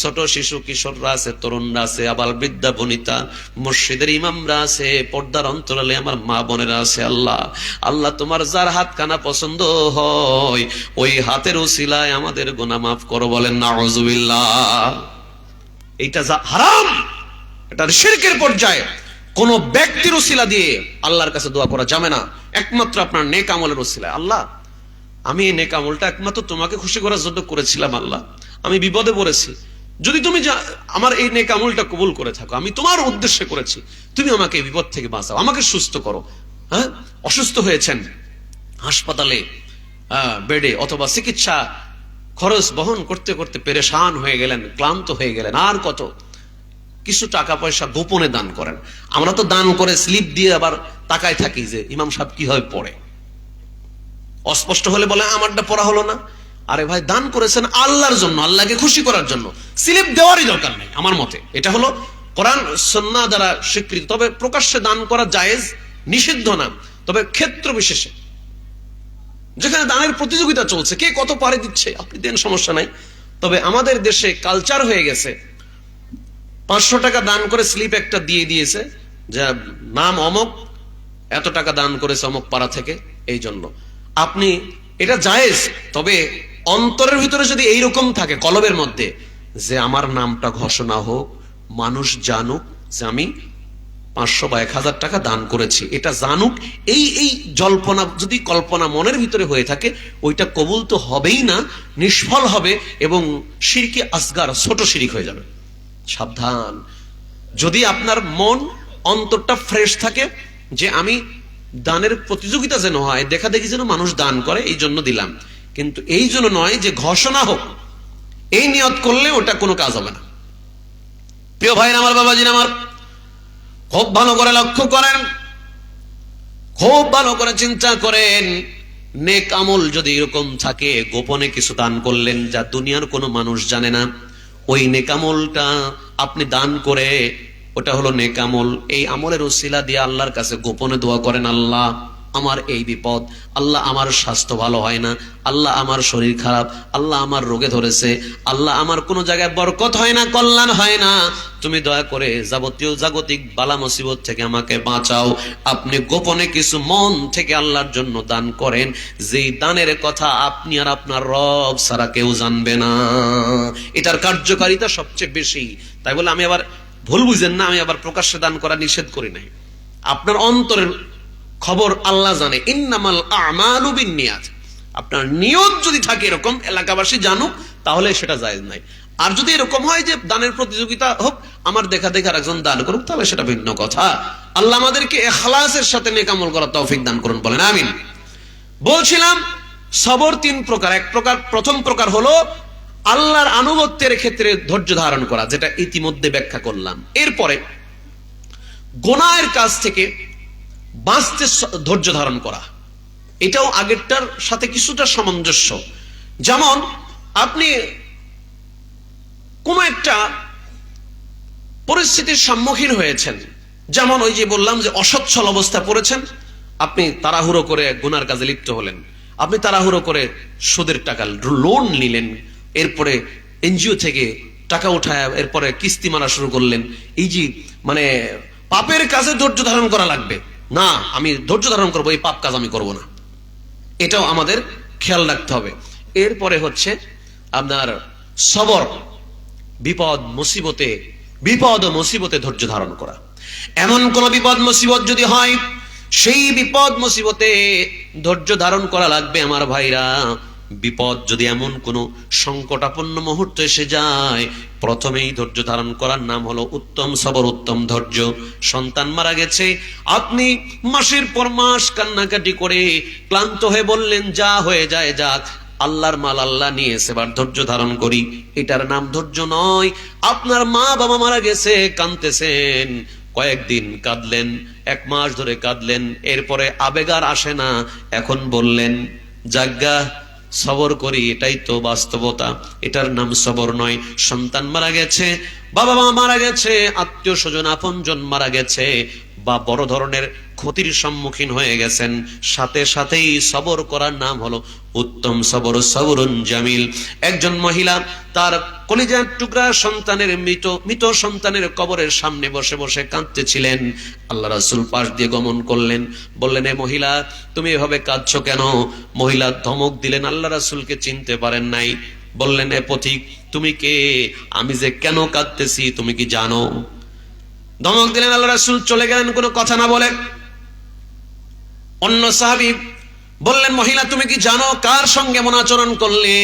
ছোট শিশু কিশোররা আছে, তরুণরা আছে, আবার বৃদ্ধা বনিতা, মসজিদের ইমামরা আছে, পর্দার অন্তরালে আমার মা বোনেরা আছে। আল্লাহ, আল্লাহ, তোমার যার হাত কানা পছন্দ হয় ওই হাতের উসিলায় আমাদের গুনাহ মাফ করো। বলেন নাউযুবিল্লাহ। এইটা হারাম, এটা শিরকের পর্যায়ে। কোন ব্যক্তির উসিলা দিয়ে আল্লাহর কাছে দোয়া করা যাবে না, একমাত্র আপনার নেক আমলের উসিলায়। আল্লাহ, আমি এই নেক আমলটা একমাত্র তোমাকে খুশি করার জন্য করেছিলাম। আল্লাহ, আমি বিপদে পড়েছি, যদি তুমি আমার এই নেক আমলটা কবুল করে থাকো, আমি তোমার উদ্দেশ্যে করেছি, তুমি আমাকে এই বিপদ থেকে বাঁচাও, আমাকে সুস্থ করো। হ্যাঁ, অসুস্থ হয়েছেন, হাসপাতালে বেডে অথবা চিকিৎসা খরচ বহন করতে করতে পেরেশান হয়ে গেলেন, ক্লান্ত হয়ে গেলেন, আর কত কিছু টাকা পয়সা গোপনে দান করেন। আমরা তো দান করে স্লিপ দিয়ে আবার তাকায় থাকি যে ইমাম সাহেব কিভাবে পড়ে, অস্পষ্ট হলে বলে আমারটা পড়া হলো না। আরে ভাই, দান করেছেন আল্লাহর জন্য, আল্লাহকে খুশি করার জন্য, স্লিপ দেওয়ারই দরকার নেই আমার মতে। এটা হলো কোরআন সুন্নাহ দ্বারা স্বীকৃত। তবে প্রকাশ্যে দান করা জায়েজ, নিষিদ্ধ না, তবে ক্ষেত্র বিশেষে। যেখানে দানের প্রতিযোগিতা চলছে, কে কত পারে দিচ্ছে, আপনি দেন, সমস্যা নাই। তবে আমাদের দেশে কালচার হয়ে গেছে, 500 টাকা দান করে স্লিপ একটা দিয়ে দিয়েছে, যা নাম অমক, এত টাকা দান করেছে অমক পাড়া থেকে। এই জন্য আপনি, এটা জায়েজ, তবে অন্তরের ভিতরে যদি এইরকম থাকে কলবের মধ্যে যে আমার নামটা ঘোষণা হোক, মানুষ জানুক যে আমি 500 বা 1000 টাকা দান করেছি, এটা জানুক, এই জল্পনা যদি কল্পনা মনের ভিতরে হয়ে থাকে, ওইটা কবুল তো হবেই না, নিষ্ফল হবে এবং শিরকে আসগার, ছোট শিরিক হয়ে যাবে। সাবধান। যদি আপনার মন অন্তরটা ফ্রেশ থাকে যে আমি দানের প্রতিযোগিতা যেন হয়, দেখা দেখি যেন মানুষ দান করে, এই জন্য দিলাম, কিন্তু এই জন্য নয় যে ঘোষণা হোক, এই নিয়ত করলে ওটা কোনো কাজ হবে না। প্রিয় ভাই আমার, বাবাজি আমার, খুব ভালো করে লক্ষ্য করেন, খুব ভালো করে চিন্তা করেন। নেক আমল যদি এরকম থাকে, গোপনে কিছু দান করলেন যা দুনিয়ার কোনো মানুষ জানে না, ওই নেক আমলটা আপনি দান করে, ওটা হলো নেক আমল। এই আমলের উসিলা দিয়ে আল্লাহর কাছে গোপনে দোয়া করেন, আল্লাহ, আমার এই বিপদ, আল্লাহ আমার স্বাস্থ্য ভালো হয় না, আল্লাহ আমার শরীর খারাপ, আল্লাহ আমার রোগে ধরেছে, আল্লাহ আমার কোনো জায়গায় বরকত হয় না, কল্যাণ হয় না, তুমি দয়া করে যাবতীয় জাগতিক বালা মুসিবত থেকে আমাকে বাঁচাও। আপনি গোপনে কিছু মন থেকে আল্লাহর জন্য দান করেন, যেই দানের কথা আপনি আর আপনার রব ছাড়া কেউ জানবে না। এটার কার্যকারিতা সবচেয়ে বেশি। তাই বলে আমি আবার ভুল বুঝেন না, আমি আবার প্রকাশ্যে দান করা নিষেধ করি নাই। আপনার অন্তরের খবর আল্লাহ জানে। ইন্নামাল আমালু বিন্নিয়াত, আপনার নিয়ত যদি থাকে এরকম এলাকাবাসী জানুক, তাহলে সেটা জায়েজ নাই। আর যদি এরকম হয় যে দানের প্রতিযোগিতা হোক, আমার দেখা দেখা একজন দান করুক, তাহলে সেটা ভিন্ন কথা। আল্লাহ আমাদেরকে ইখলাসের সাথে নেক আমল করার তৌফিক দান করুন, বলেন আমিন। বলছিলাম সবর তিন প্রকার। এক প্রকার, প্রথম প্রকার হলো আল্লাহর আনুগত্যের ক্ষেত্রে ধৈর্য ধারণ করা, যেটা ইতিমধ্যে ব্যাখ্যা করলাম। এরপরে গুনাহের কাজ থেকে বাঁচতে ধৈর্য ধারণ করা, এটাও আগেরটার সাথে কিছুটা সামঞ্জস্য। যেমন আপনি কোন একটা পরিস্থিতির সম্মুখীন হয়েছেন, যেমন ওই যে বললাম যে অসচ্ছল অবস্থা পড়েছেন, আপনি তাড়াহুড়ো করে গুনার কাজে লিপ্ত হলেন, আপনি তাড়াহুড়ো করে সুদের টাকা লোন নিলেন, এরপরে এনজিও থেকে টাকা উঠায় এরপরে কিস্তি মারা শুরু করলেন। এই যে মানে পাপের কাজে ধৈর্য ধারণ করা লাগবে না, আমি ধৈর্য ধারণ করবো, এই পাপ কাজ আমি করব না, এটাও আমাদের খেয়াল রাখতে হবে। এরপরে হচ্ছে আপনার সবর, বিপদ ও মুসিবতে ধৈর্য ধারণ করা। এমন কোন বিপদ মুসিবত যদি হয়, সেই বিপদ মুসিবতে ধৈর্য ধারণ করা লাগবে আমার ভাইরা। বিপদ যদি এমন কোন সংকটাপন্ন মুহূর্ত এসে যায়, প্রথমেই ধৈর্য ধারণ করার নাম হলো উত্তম সবর, উত্তম ধৈর্য। সন্তান মারা গেছে, আপনি মাসের পর মাস কান্নাকাটি করে ক্লান্ত হয়ে বললেন যা হয়ে যায় যাক, আল্লাহর মাল আল্লাহ নিয়েছে, এবার ধৈর্য ধারণ করি, এটার নাম ধৈর্য নয়। আপনার মা বাবা মারা গেছে, কাঁদতেছেন, কয়েকদিন কাঁদলেন, এক মাস ধরে কাঁদলেন, এরপরে আবেগ আর আসে না, এখন বললেন জাগ্গা সবর করি, এটাই তো বাস্তবতা, এটার নাম সবর নয়। সন্তান মারা গেছে, বাবা মা মারা গেছে, আত্মীয় স্বজন আপনজন মারা গেছে, বা বড় ধরনের ক্ষতির সম্মুখীন হয়ে গেছেন, সাথে সাথেই সবর করার নাম হলো উত্তম সবর, সবরুন জামিল। একজন মহিলা তার কলিজার টুকরা সন্তানের মৃত সন্তানের কবরের সামনে বসে বসে কাঁদতেছিলেন। আল্লাহ রাসূল পাশ দিয়ে গমন করলেন, বললেন এ মহিলা তুমি এভাবে কাঁদছো কেন? মহিলা ধমক দিলেন, আল্লাহ রাসূলকে চিনতে পারেন নাই, বললেন এ পথিক তুমি কে? আমি যে কেন কাঁদতেছি তুমি কি জানো? ধমক দিলেন, আল্লাহ রাসূল চলে গেলেন কোনো কথা না বলে। অন্য সাহাবী বললেন মহিলা তুমি কি জানো কার সঙ্গে এমন আচরণ করলে?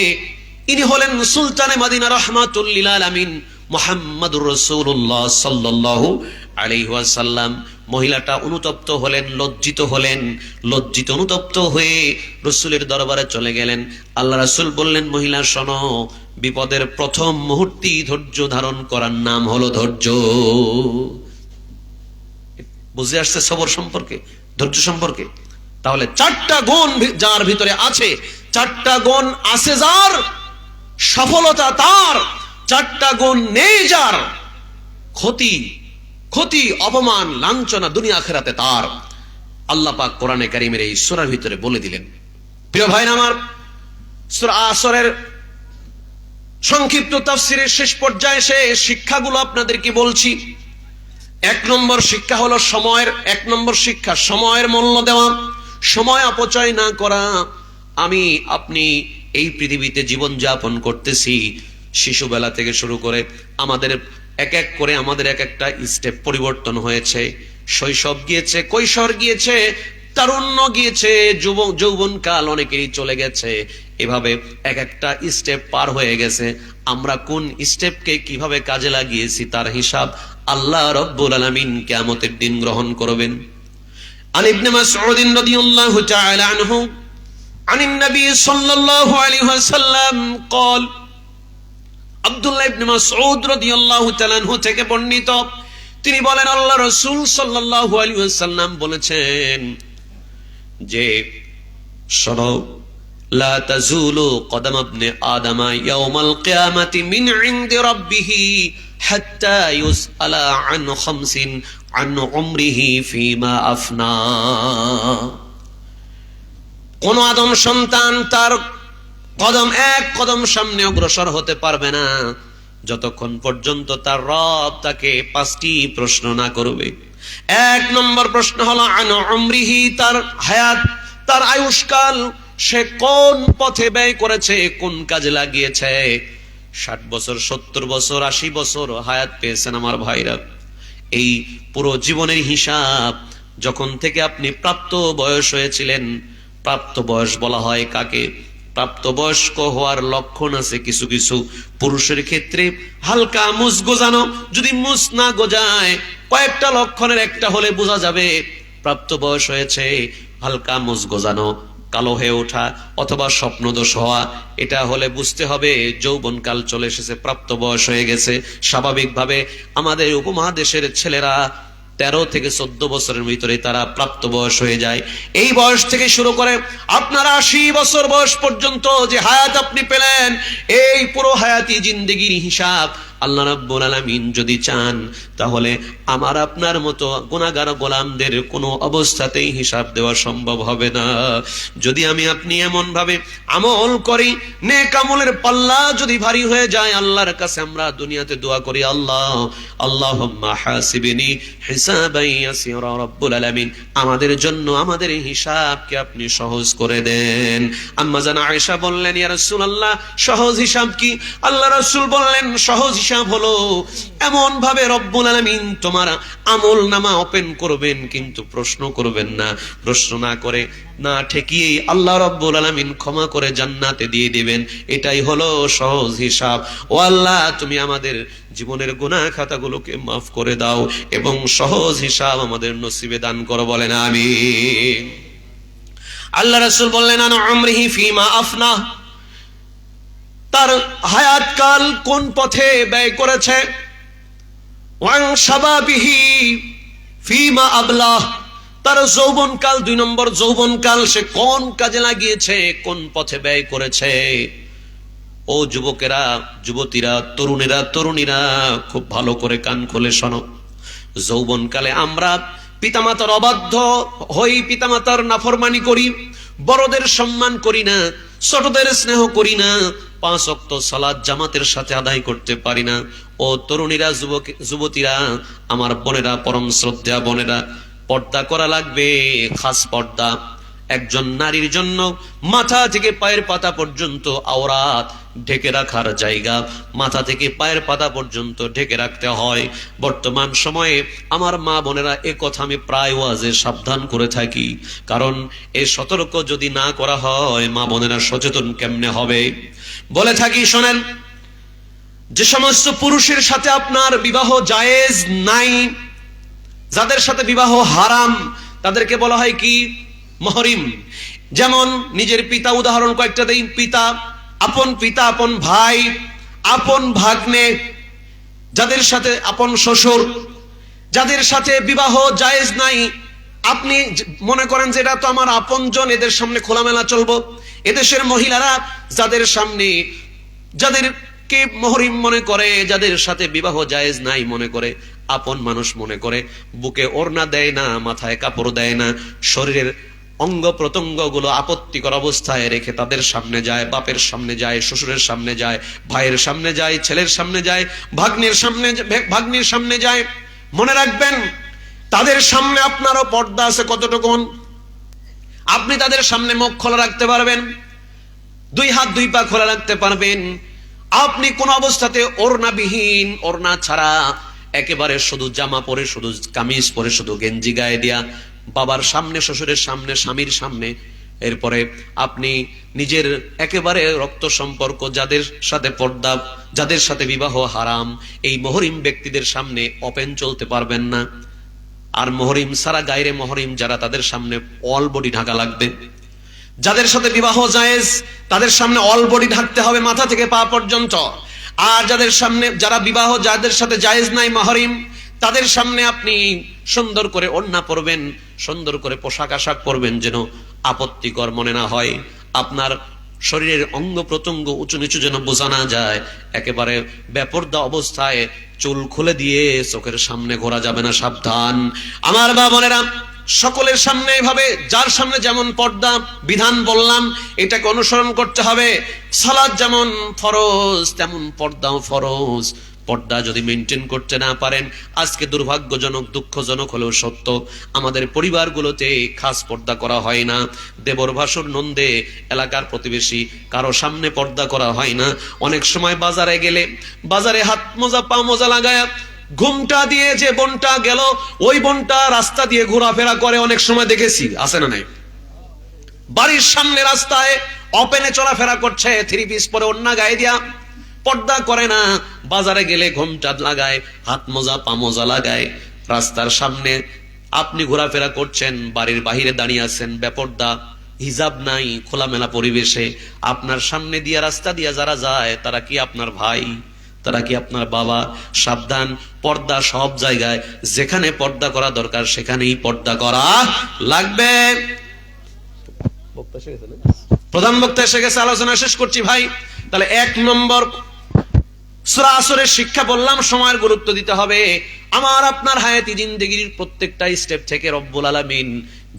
ইনি হলেন সুলতানে মদিনা রাহমাতুল লিল আলামিন মুহাম্মাদুর রাসূলুল্লাহ সাল্লাল্লাহু আলাইহি ওয়াসাল্লাম। মহিলাটা অনুতপ্ত হলেন, লজ্জিত অনুতপ্ত হয়ে রাসূলের দরবারে চলে গেলেন। আল্লাহ রাসূল বললেন মহিলা শোনো, বিপদের প্রথম মুহূর্তেই ধৈর্য ধারণ করার নাম হলো ধৈর্য। বুঝে আসছে সবর সম্পর্কে, ধৈর্য সম্পর্কে? তাহলে চারটা গুণ যার ভিতরে আছে, চারটা গুণ আছে যার, সফলতা তার, চারটা গুণ নেই যার, ক্ষতি অপমান লাঞ্ছনা দুনিয়া আখিরাতে তার। আল্লাহ পাক কোরআনে কারীমের এই সূরার ভিতরে বলে দিলেন। প্রিয় ভাইরা আমার, সূরা আসরের সংক্ষিপ্ত তাফসীরের শেষ পর্যায়ে এসে শিক্ষাগুলো আপনাদেরকে বলছি। এক নম্বর শিক্ষা হলো সময়ের মূল্য দেওয়া, সময় অপচয় না করা। আপনি এই পৃথিবীতে জীবন যাপন করতেছি, শিশুবেলা থেকে শুরু করে আমাদের এক এক করে আমাদের এক একটা স্টেপ পরিবর্তন হয়েছে। শৈশব গিয়েছে, কৈশোর গিয়েছে, তারুণ্য গিয়েছে, যৌবন কাল অনেকেরই চলে গেছে। এভাবে এক একটা স্টেপ পার হয়ে গেছে। আমরা কোন স্টেপকে কিভাবে কাজে লাগিয়েছি তার হিসাব আল্লাহ রাব্বুল আলামিন কিয়ামতের দিন গ্রহণ করবেন। আন ইবনে মাসউদ রাদিয়াল্লাহু তাআলা আনহু আনিন নবী সাল্লাল্লাহু আলাইহি ওয়াসাল্লাম قال, আব্দুল্লাহ ইবনে মাসউদ রাদিয়াল্লাহু তাআলা আনহু থেকে বর্ণিত, তিনি বলেন আল্লাহ রাসূল সাল্লাল্লাহু আলাইহি ওয়াসাল্লাম বলেছেন যে শোনো, লা তাজুলু কদম ইবনে আদম ইয়াউমাল কিয়ামাতি মিন ইনদি রাব্বিহি হাত্তা ইউসআলা আন খামসিন আন উমরিহি ফিমা আফনা। কোন আদম সন্তান তার এক কদম সামনে অগ্রসর হতে পারবে না যতক্ষণ পর্যন্ত তার রব তাকে 5টি প্রশ্ন না করবে। এক নম্বর প্রশ্ন হলো আন উমরিহি, তার হায়াত, তার আয়ুষ্কাল, সে কোন পথে ব্যয় করেছে, কোন কাজে লাগিয়েছে। 60 বছর, 70 বছর, 80 বছর হায়াত পেয়েছেন আমার ভাইরা, এই পুরো জীবনের হিসাব যখন থেকে আপনি প্রাপ্ত বয়স হয়েছিলেন, প্রাপ্ত বয়স বলা হয় কাকে? প্রাপ্তবয়স্ক হওয়ার লক্ষণ আছে কিছু কিছু পুরুষের ক্ষেত্রে। হালকা মুছ গোজানো, যদি মুছ না গোজায় কয়েকটা লক্ষণের একটা হলে বোঝা যাবে প্রাপ্ত বয়স হয়েছে। হালকা মুছ গোজানো, কালো হয়ে ওঠা অথবা স্বপ্নদোষ হওয়া, এটা হলে বুঝতে হবে যৌবনকাল চলে এসেছে, প্রাপ্ত বয়স হয়ে গেছে। স্বাভাবিকভাবে আমাদের উপমহাদেশের ছেলেরা 13 থেকে 14 বছরের ভিতরে তারা প্রাপ্ত বয়স হয়ে যায়। এই বয়স থেকে শুরু করে আপনার 80 বছর বয়স পর্যন্ত যে হায়াত আপনি পেলেন, এই পুরো হায়াতি জিন্দেগির হিসাব আল্লাহ রাব্বুল আলামিন যদি চান, তাহলে আমার আপনার মতো গুনাহগার গোলামদের কোনো অবস্থাতেই হিসাব দেওয়া সম্ভব হবে না। যদি আমি আপনি এমন ভাবে আমল করি, নেক আমলের পাল্লা যদি ভারী হয়ে যায়, আল্লাহর কাছে আমরা দুনিয়াতে দোয়া করি, আল্লাহ আল্লাহুম্মা হাসিবনি হিসাবান ইয়াসিরা, রব্বুল আলামিন আমাদের জন্য আমাদের হিসাবকে আপনি সহজ করে দেন। আম্মা জান আয়েশা বললেন, ইয়া রাসূলুল্লাহ সহজ হিসাব কি? আল্লাহ রাসূল বললেন, সহজ হিসাব হলো এমন ভাবে রব্বুল আলামিন তোমার আমল নামা ওপেন করবেন, কিন্তু প্রশ্ন করবেন না। প্রশ্ন না করে না ঠেকিয়েই আল্লাহ রব্বুল আলামিন ক্ষমা করে জান্নাতে দিয়ে দিবেন। এটাই হলো সহজ হিসাব। ও আল্লাহ, তুমি আমাদের জীবনের গুনাহ খাতাগুলোকে মাফ করে দাও এবং সহজ হিসাব আমাদের নসিবে দান করো, বলেন আমিন। আল্লাহ রাসূল বললেন, আন উমরিহি ফিমা আফনা, তার হায়াতকাল কোন পথে ব্যয় করেছে। ওয়ান শাবাবিহি ফিমা আবলাহ, তার যৌবনকাল, 2 নম্বর যৌবনকাল সে কোন কাজে লাগিয়েছে, কোন পথে ব্যয় করেছে। ও যুবকেরা, যুবতীরা, তরুণীরা খুব ভালো করে কান খুলে শোনো। যৌবনকালে আমরা পিতামাতার অবাধ্য হই, পিতামাতার নাফরমানি করি, বড়দের সম্মান করি না, ছোটদের স্নেহ করি না, 5 ওয়াক্ত সালাত জামাতের সাথে আদায় করতে পারি না। ও তরুণীরা, যুবতীরা, আমার বোনেরা, পরম শ্রদ্ধা বোনেরা, পর্দা করা লাগবে, খাস পর্দা। একজন নারীর জন্য মাথা থেকে পায়ের পাতা পর্যন্ত আওরাত ঢেকে রাখার জায়গা, মাথা থেকে পায়ের পাতা পর্যন্ত ঢেকে রাখতে হয়। বর্তমান সময়ে আমার মা বোনেরা, এ কথা আমি প্রায় ওয়াজে সাবধান করে থাকি, কারণ এ সতর্ক যদি না করা হয়, মা বোনেরা সচেতন কেমনে হবে? বলে থাকি, শোনেন, যে সমস্ত পুরুষের সাথে আপনার বিবাহ জায়েজ নাই, যাদের সাথে বিবাহ হারাম, তাদেরকে বলা হয় কি? মহরিম। যেমন নিজের পিতা, উদাহরণ কয়েকটা দেই। পিতা, আপন ভাই, আপন ভাগ্নে, যাদের সাথে আপন শ্বশুর, যাদের সাথে বিবাহ জায়েজ নাই। আপনি মনে করেন যে এটা তো আমার আপনজন, এদের সামনে খোলামেলা চলবো। এদেশের মহিলারা যাদের সামনে, যাদেরকে মহরিম মনে করে, যাদের সাথে বিবাহ জায়েজ নাই মনে করে, আপন মানুষ মনে করে, বুকে ওড়না দেয় না, মাথায় কাপড় দেয় না, শরীরের অঙ্গ প্রত্যঙ্গ গুলো আপত্তিকর অবস্থায় রেখে তাদের সামনে যায়, বাপের সামনে যায়, শ্বশুরের সামনে যায়, ভাইয়ের সামনে যায়, ছেলের সামনে যায়, ভাগ্নির সামনে যায়। মনে রাখবেন, তাদের সামনে আপনারও পর্দা আছে কতটুকু। আপনি তাদের সামনে মুখ খোলা রাখতে পারবেন, 2 হাত 2 পা খোলা রাখতে পারবেন। আপনি কোন অবস্থাতে ওড়নাবিহীন, ওড়না ছাড়া, একেবারে শুধু জামা পরে, শুধু কামিজ পরে, শুধু গেঞ্জি গায়ে দিয়া বাবার সামনে, শ্বশুরের সামনে, স্বামীর সামনে, এরপরে আপনি নিজের একেবারে রক্ত সম্পর্ক, যাদের সাথে পর্দা, যাদের সাথে বিবাহ হারাম, এই মহরিম ব্যক্তিদের সামনে ওপেন চলতে পারবেন না। আর মহরিম ছাড়া গায়রে মহরিম যারা, তাদের সামনে অল বডি ঢাকা লাগবে। যাদের সাথে বিবাহ জায়েজ তাদের সামনে অল বডি ঢাকতে হবে, মাথা থেকে পা পর্যন্ত। আর যাদের সামনে, যারা বিবাহ, যাদের সাথে জায়েজ নাই মহরিম, তাদের সামনে আপনি সুন্দর করে ওড়না পরবেন, সুন্দর করে পোশাক আশাক পরবেন, যেন আপত্তিকর মনে না হয়। আপনার শরীরের অঙ্গ প্রত্যঙ্গ উঁচু নিচু যেন বোঝা না যায়। একেবারে বেপরদা অবস্থায় চুল খুলে দিয়ে চোখের সামনে ঘোরা যাবে না, সাবধান। আমার মা বোনেরা, সকলের সামনে এভাবে, যার সামনে যেমন পর্দা বিধান বললাম, এটাকে অনুসরণ করতে হবে। সালাত যেমন ফরজ, তেমন পর্দাও ফরজ। পর্দা যদি মেনটেন করতে না পারেন, আজকে দুর্ভাগ্যজনক, দুঃখজনক হলেও সত্য, আমাদের পরিবারগুলোতে খাস পর্দা করা হয় না। দেবর ভাসুর নন্দে, এলাকার প্রতিবেশী কারো সামনে পর্দা করা হয় না। অনেক সময় বাজারে গেলে, বাজারে হাত মোজা পা মোজা লাগায়া ঘুমটা দিয়ে যে বোনটা গেল, ওই বোনটা রাস্তা দিয়ে ঘোরাফেরা করে, অনেক সময় দেখেছি, আছে না নাই? বাড়ির সামনে রাস্তায় ওপেনে চলাফেরা করছে, থ্রি পিস পরে ওন্না গায়ে দিয়া, পর্দা করে না। বাজারে গেলে ঘোমটা লাগায়, হাত মোজা পা মোজা লাগায়। রাস্তার সামনে আপনি ঘোরাফেরা করছেন, বাড়ির বাহিরে দাঁড়িয়ে আছেন, বেপর্দা, হিজাব নাই, খোলামেলা পরিবেশে আপনার সামনে দিয়ে রাস্তা দিয়ে যারা যায়, তারা কি আপনার ভাই? তারা কি আপনার বাবা? সাবধান, পর্দা সব জায়গায়, যেখানে পর্দা করা দরকার সেখানেই পর্দা করা লাগবে। প্রধান বক্তা এসে গেছে, আলোচনা শেষ করছি ভাই। তাহলে 1 নম্বর সূরা আসরের শিক্ষা বললাম, সময়ের গুরুত্ব দিতে হবে। আমার আপনার হায়াতি জিন্দেগির প্রত্যেকটা স্টেপ থেকে রব্বুল আলামিন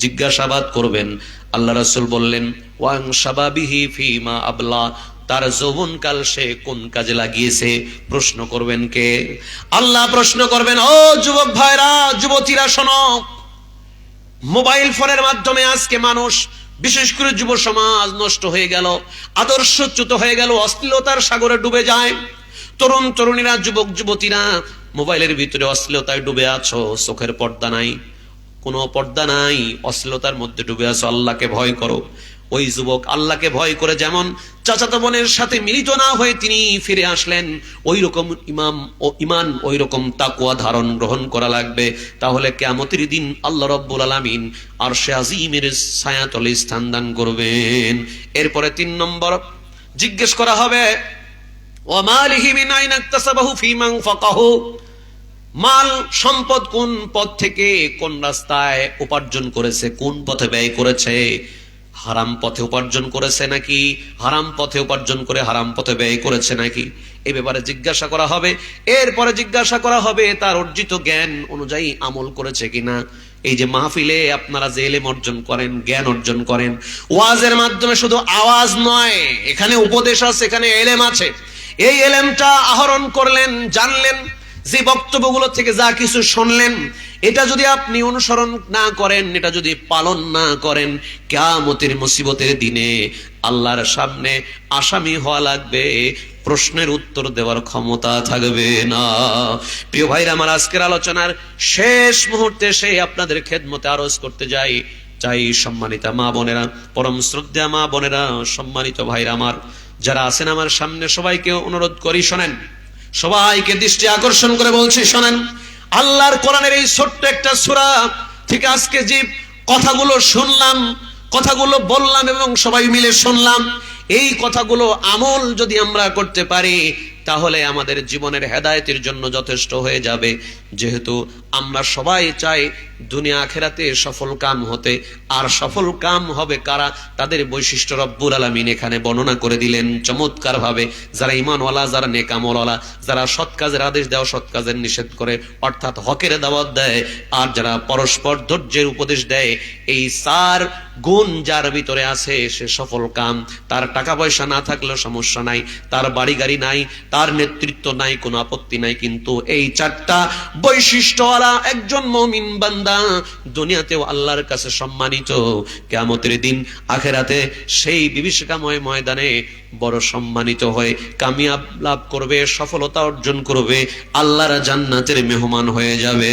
জিজ্ঞাসাবাদ করবেন। আল্লাহ রাসূল বললেন, ওয়াং শাবাবিহি ফিমা আবলা, তার যৌবনকাল সে কোন কাজে লাগিয়েছে, প্রশ্ন করবেন কে? আল্লাহ প্রশ্ন করবেন। ও যুবক ভাইরা, যুবতীরা শোনো, মোবাইল ফোনের মাধ্যমে আজকে মানুষ, বিশেষ করে যুব সমাজ নষ্ট হয়ে গেল, আদর্শচ্যুত হয়ে গেল, অশ্লীলতার সাগরে ডুবে যায়। তরুণ তরুণীরা, যুবক যুবতীরা মোবাইলের ভিতরে অশ্লীলতায় ডুবে আছো, চোখের পর্দা নাই, কোনো পর্দা নাই, অশ্লীলতার মধ্যে ডুবে আছো। আল্লাহকে ভয় করো। ওই যুবক আল্লাহকে ভয় করে যেমন চাচাতো বোনের সাথে মিলিত না হয়ে তিনি ফিরে আসলেন, ওই রকম ইমান, ওই রকম তাকওয়া ধারণ গ্রহণ করা লাগবে। তাহলে কিয়ামতের দিন আল্লাহ রাব্বুল আলামিন আরশে আজিমের ছায়াতলে স্থান দান করবেন। এরপরে 3 নম্বর জিজ্ঞেস করা হবে, ওয়া মালিহি মিন আইনা ইকতাসাবাহু ফীমা আনফাকাহু, মাল সম্পদ কোন পথ থেকে, কোন রাস্তায় উপার্জন করেছে, কোন পথে ব্যয় করেছে। হারাম পথে উপার্জন করেছে নাকি হারাম পথে উপার্জন করে হারাম পথে ব্যয় করেছে নাকি, এই ব্যাপারে জিজ্ঞাসা করা হবে। এরপরে জিজ্ঞাসা করা হবে তার অর্জিত জ্ঞান অনুযায়ী আমল করেছে কিনা। এই যে মাহফিলে আপনারা যে ইলম অর্জন করেন, জ্ঞান অর্জন করেন, ওয়াজের মাধ্যমে শুধু আওয়াজ নয়, এখানে উপদেশ আছে, এখানে ইলম আছে। এই ইলমটা আহরণ করলেন, জানলেন, যে বক্তব্যগুলো থেকে যা কিছু শুনলেন, এটা যদি আপনি অনুসরণ না করেন, এটা যদি পালন না করেন, কিয়ামতের মুসিবতের দিনে আল্লাহর সামনে আসামি হওয়া লাগবে, প্রশ্নের উত্তর দেওয়ার ক্ষমতা থাকবে না। প্রিয় ভাইরা আমার, আজকের আলোচনার শেষ মুহূর্তে সে আপনাদের খেদমতে আরজ করতে চাই সম্মানিতা মা বোনেরা, পরম শ্রদ্ধা মা বোনেরা, সম্মানিত ভাইরা আমার যারা আছেন আমার সামনে, সবাইকে অনুরোধ করি শোনেন, সবাইকে দৃষ্টি আকর্ষণ করে বলছি শোনেন। আল্লাহর কোরআনের এই ছোট্ট একটা সূরা থেকে আজকে যে কথাগুলো শুনলাম, কথাগুলো বললাম এবং সবাই মিলে শুনলাম, এই কথাগুলো আমল যদি আমরা করতে পারি তাহলে আমাদের জীবনের হেদায়েতের জন্য যথেষ্ট হয়ে যাবে। যেহেতু আমরা সবাই চাই দুনিয়া আখিরাতে সফল কাম হতে, আর সফল কাম হবে কারা, তাদের বৈশিষ্ট্য রব্বুল আলামিন এখানে বর্ণনা করে দিলেন চমৎকার ভাবে। যারা ঈমানওয়ালা, যারা নেক আমলওয়ালা, যারা সৎ কাজের আদেশ দেয়, সৎ কাজের নিষেধ করে, অর্থাৎ হকের দাওয়াত দেয়, আর যারা পরস্পর ধৈর্যের উপদেশ দেয়, এই 4 গুণ যার ভিতরে আছে সে সফল কাম। তার টাকা পয়সা না থাকলেও সমস্যা নাই, তার বাড়ি গাড়ি নাই, তার নেতৃত্ব নাই, কোনো আপত্তি নাই, কিন্তু এই 4টা বৈশিষ্ট্যওয়ালা একজন মুমিন বান্দা দুনিয়াতেও আল্লাহর কাছে সম্মানিত, কিয়ামতের দিন আখিরাতে সেই বিভীষিকাময় ময়দানে বড় সম্মানিত হয়ে কামিয়াব লাভ করবে, সফলতা অর্জন করবে, আল্লাহর জান্নাতের মেহমান হয়ে যাবে।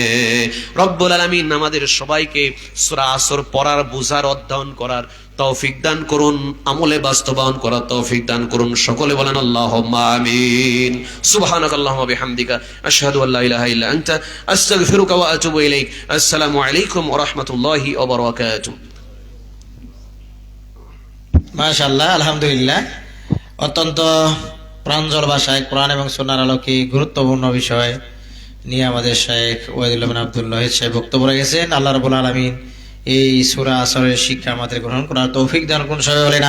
রব্বুল আলামিন আমাদের সবাইকে সূরা আসর পড়ার, বুঝার, অধ্যয়ন করার তৌফিক দান করুন, আমলে বাস্তবায়ন করার তৌফিক দান করুন। সকলে বলেন আল্লাহুম্মা আমিন। সুবহানাকাল্লাহুম্মা বিহামদিকা আশহাদু আল্লা ইলাহা ইল্লা আনতা আস্তাগফিরুকা ওয়া আতুবু ইলাইক। আসসালামু আলাইকুম ওয়া রাহমাতুল্লাহি ওয়া বারাকাতুহু। মাশাআল্লাহ, আলহামদুলিল্লাহ। অত্যন্ত প্রাঞ্জল ভাষায় কোরআন এবং সুন্নাহর আলোকে গুরুত্বপূর্ণ বিষয় নিয়ে আমাদের শেখ ওয়াহিদুল আমিন আব্দুল্লাহ সাহেব বক্তব্য রেখেছেন। আল্লাহ রাব্বুল আলামিন এই সূরা আসরের শিক্ষা আমাদের গ্রহণ করার তৌফিক দান করুন। সবাই বলেন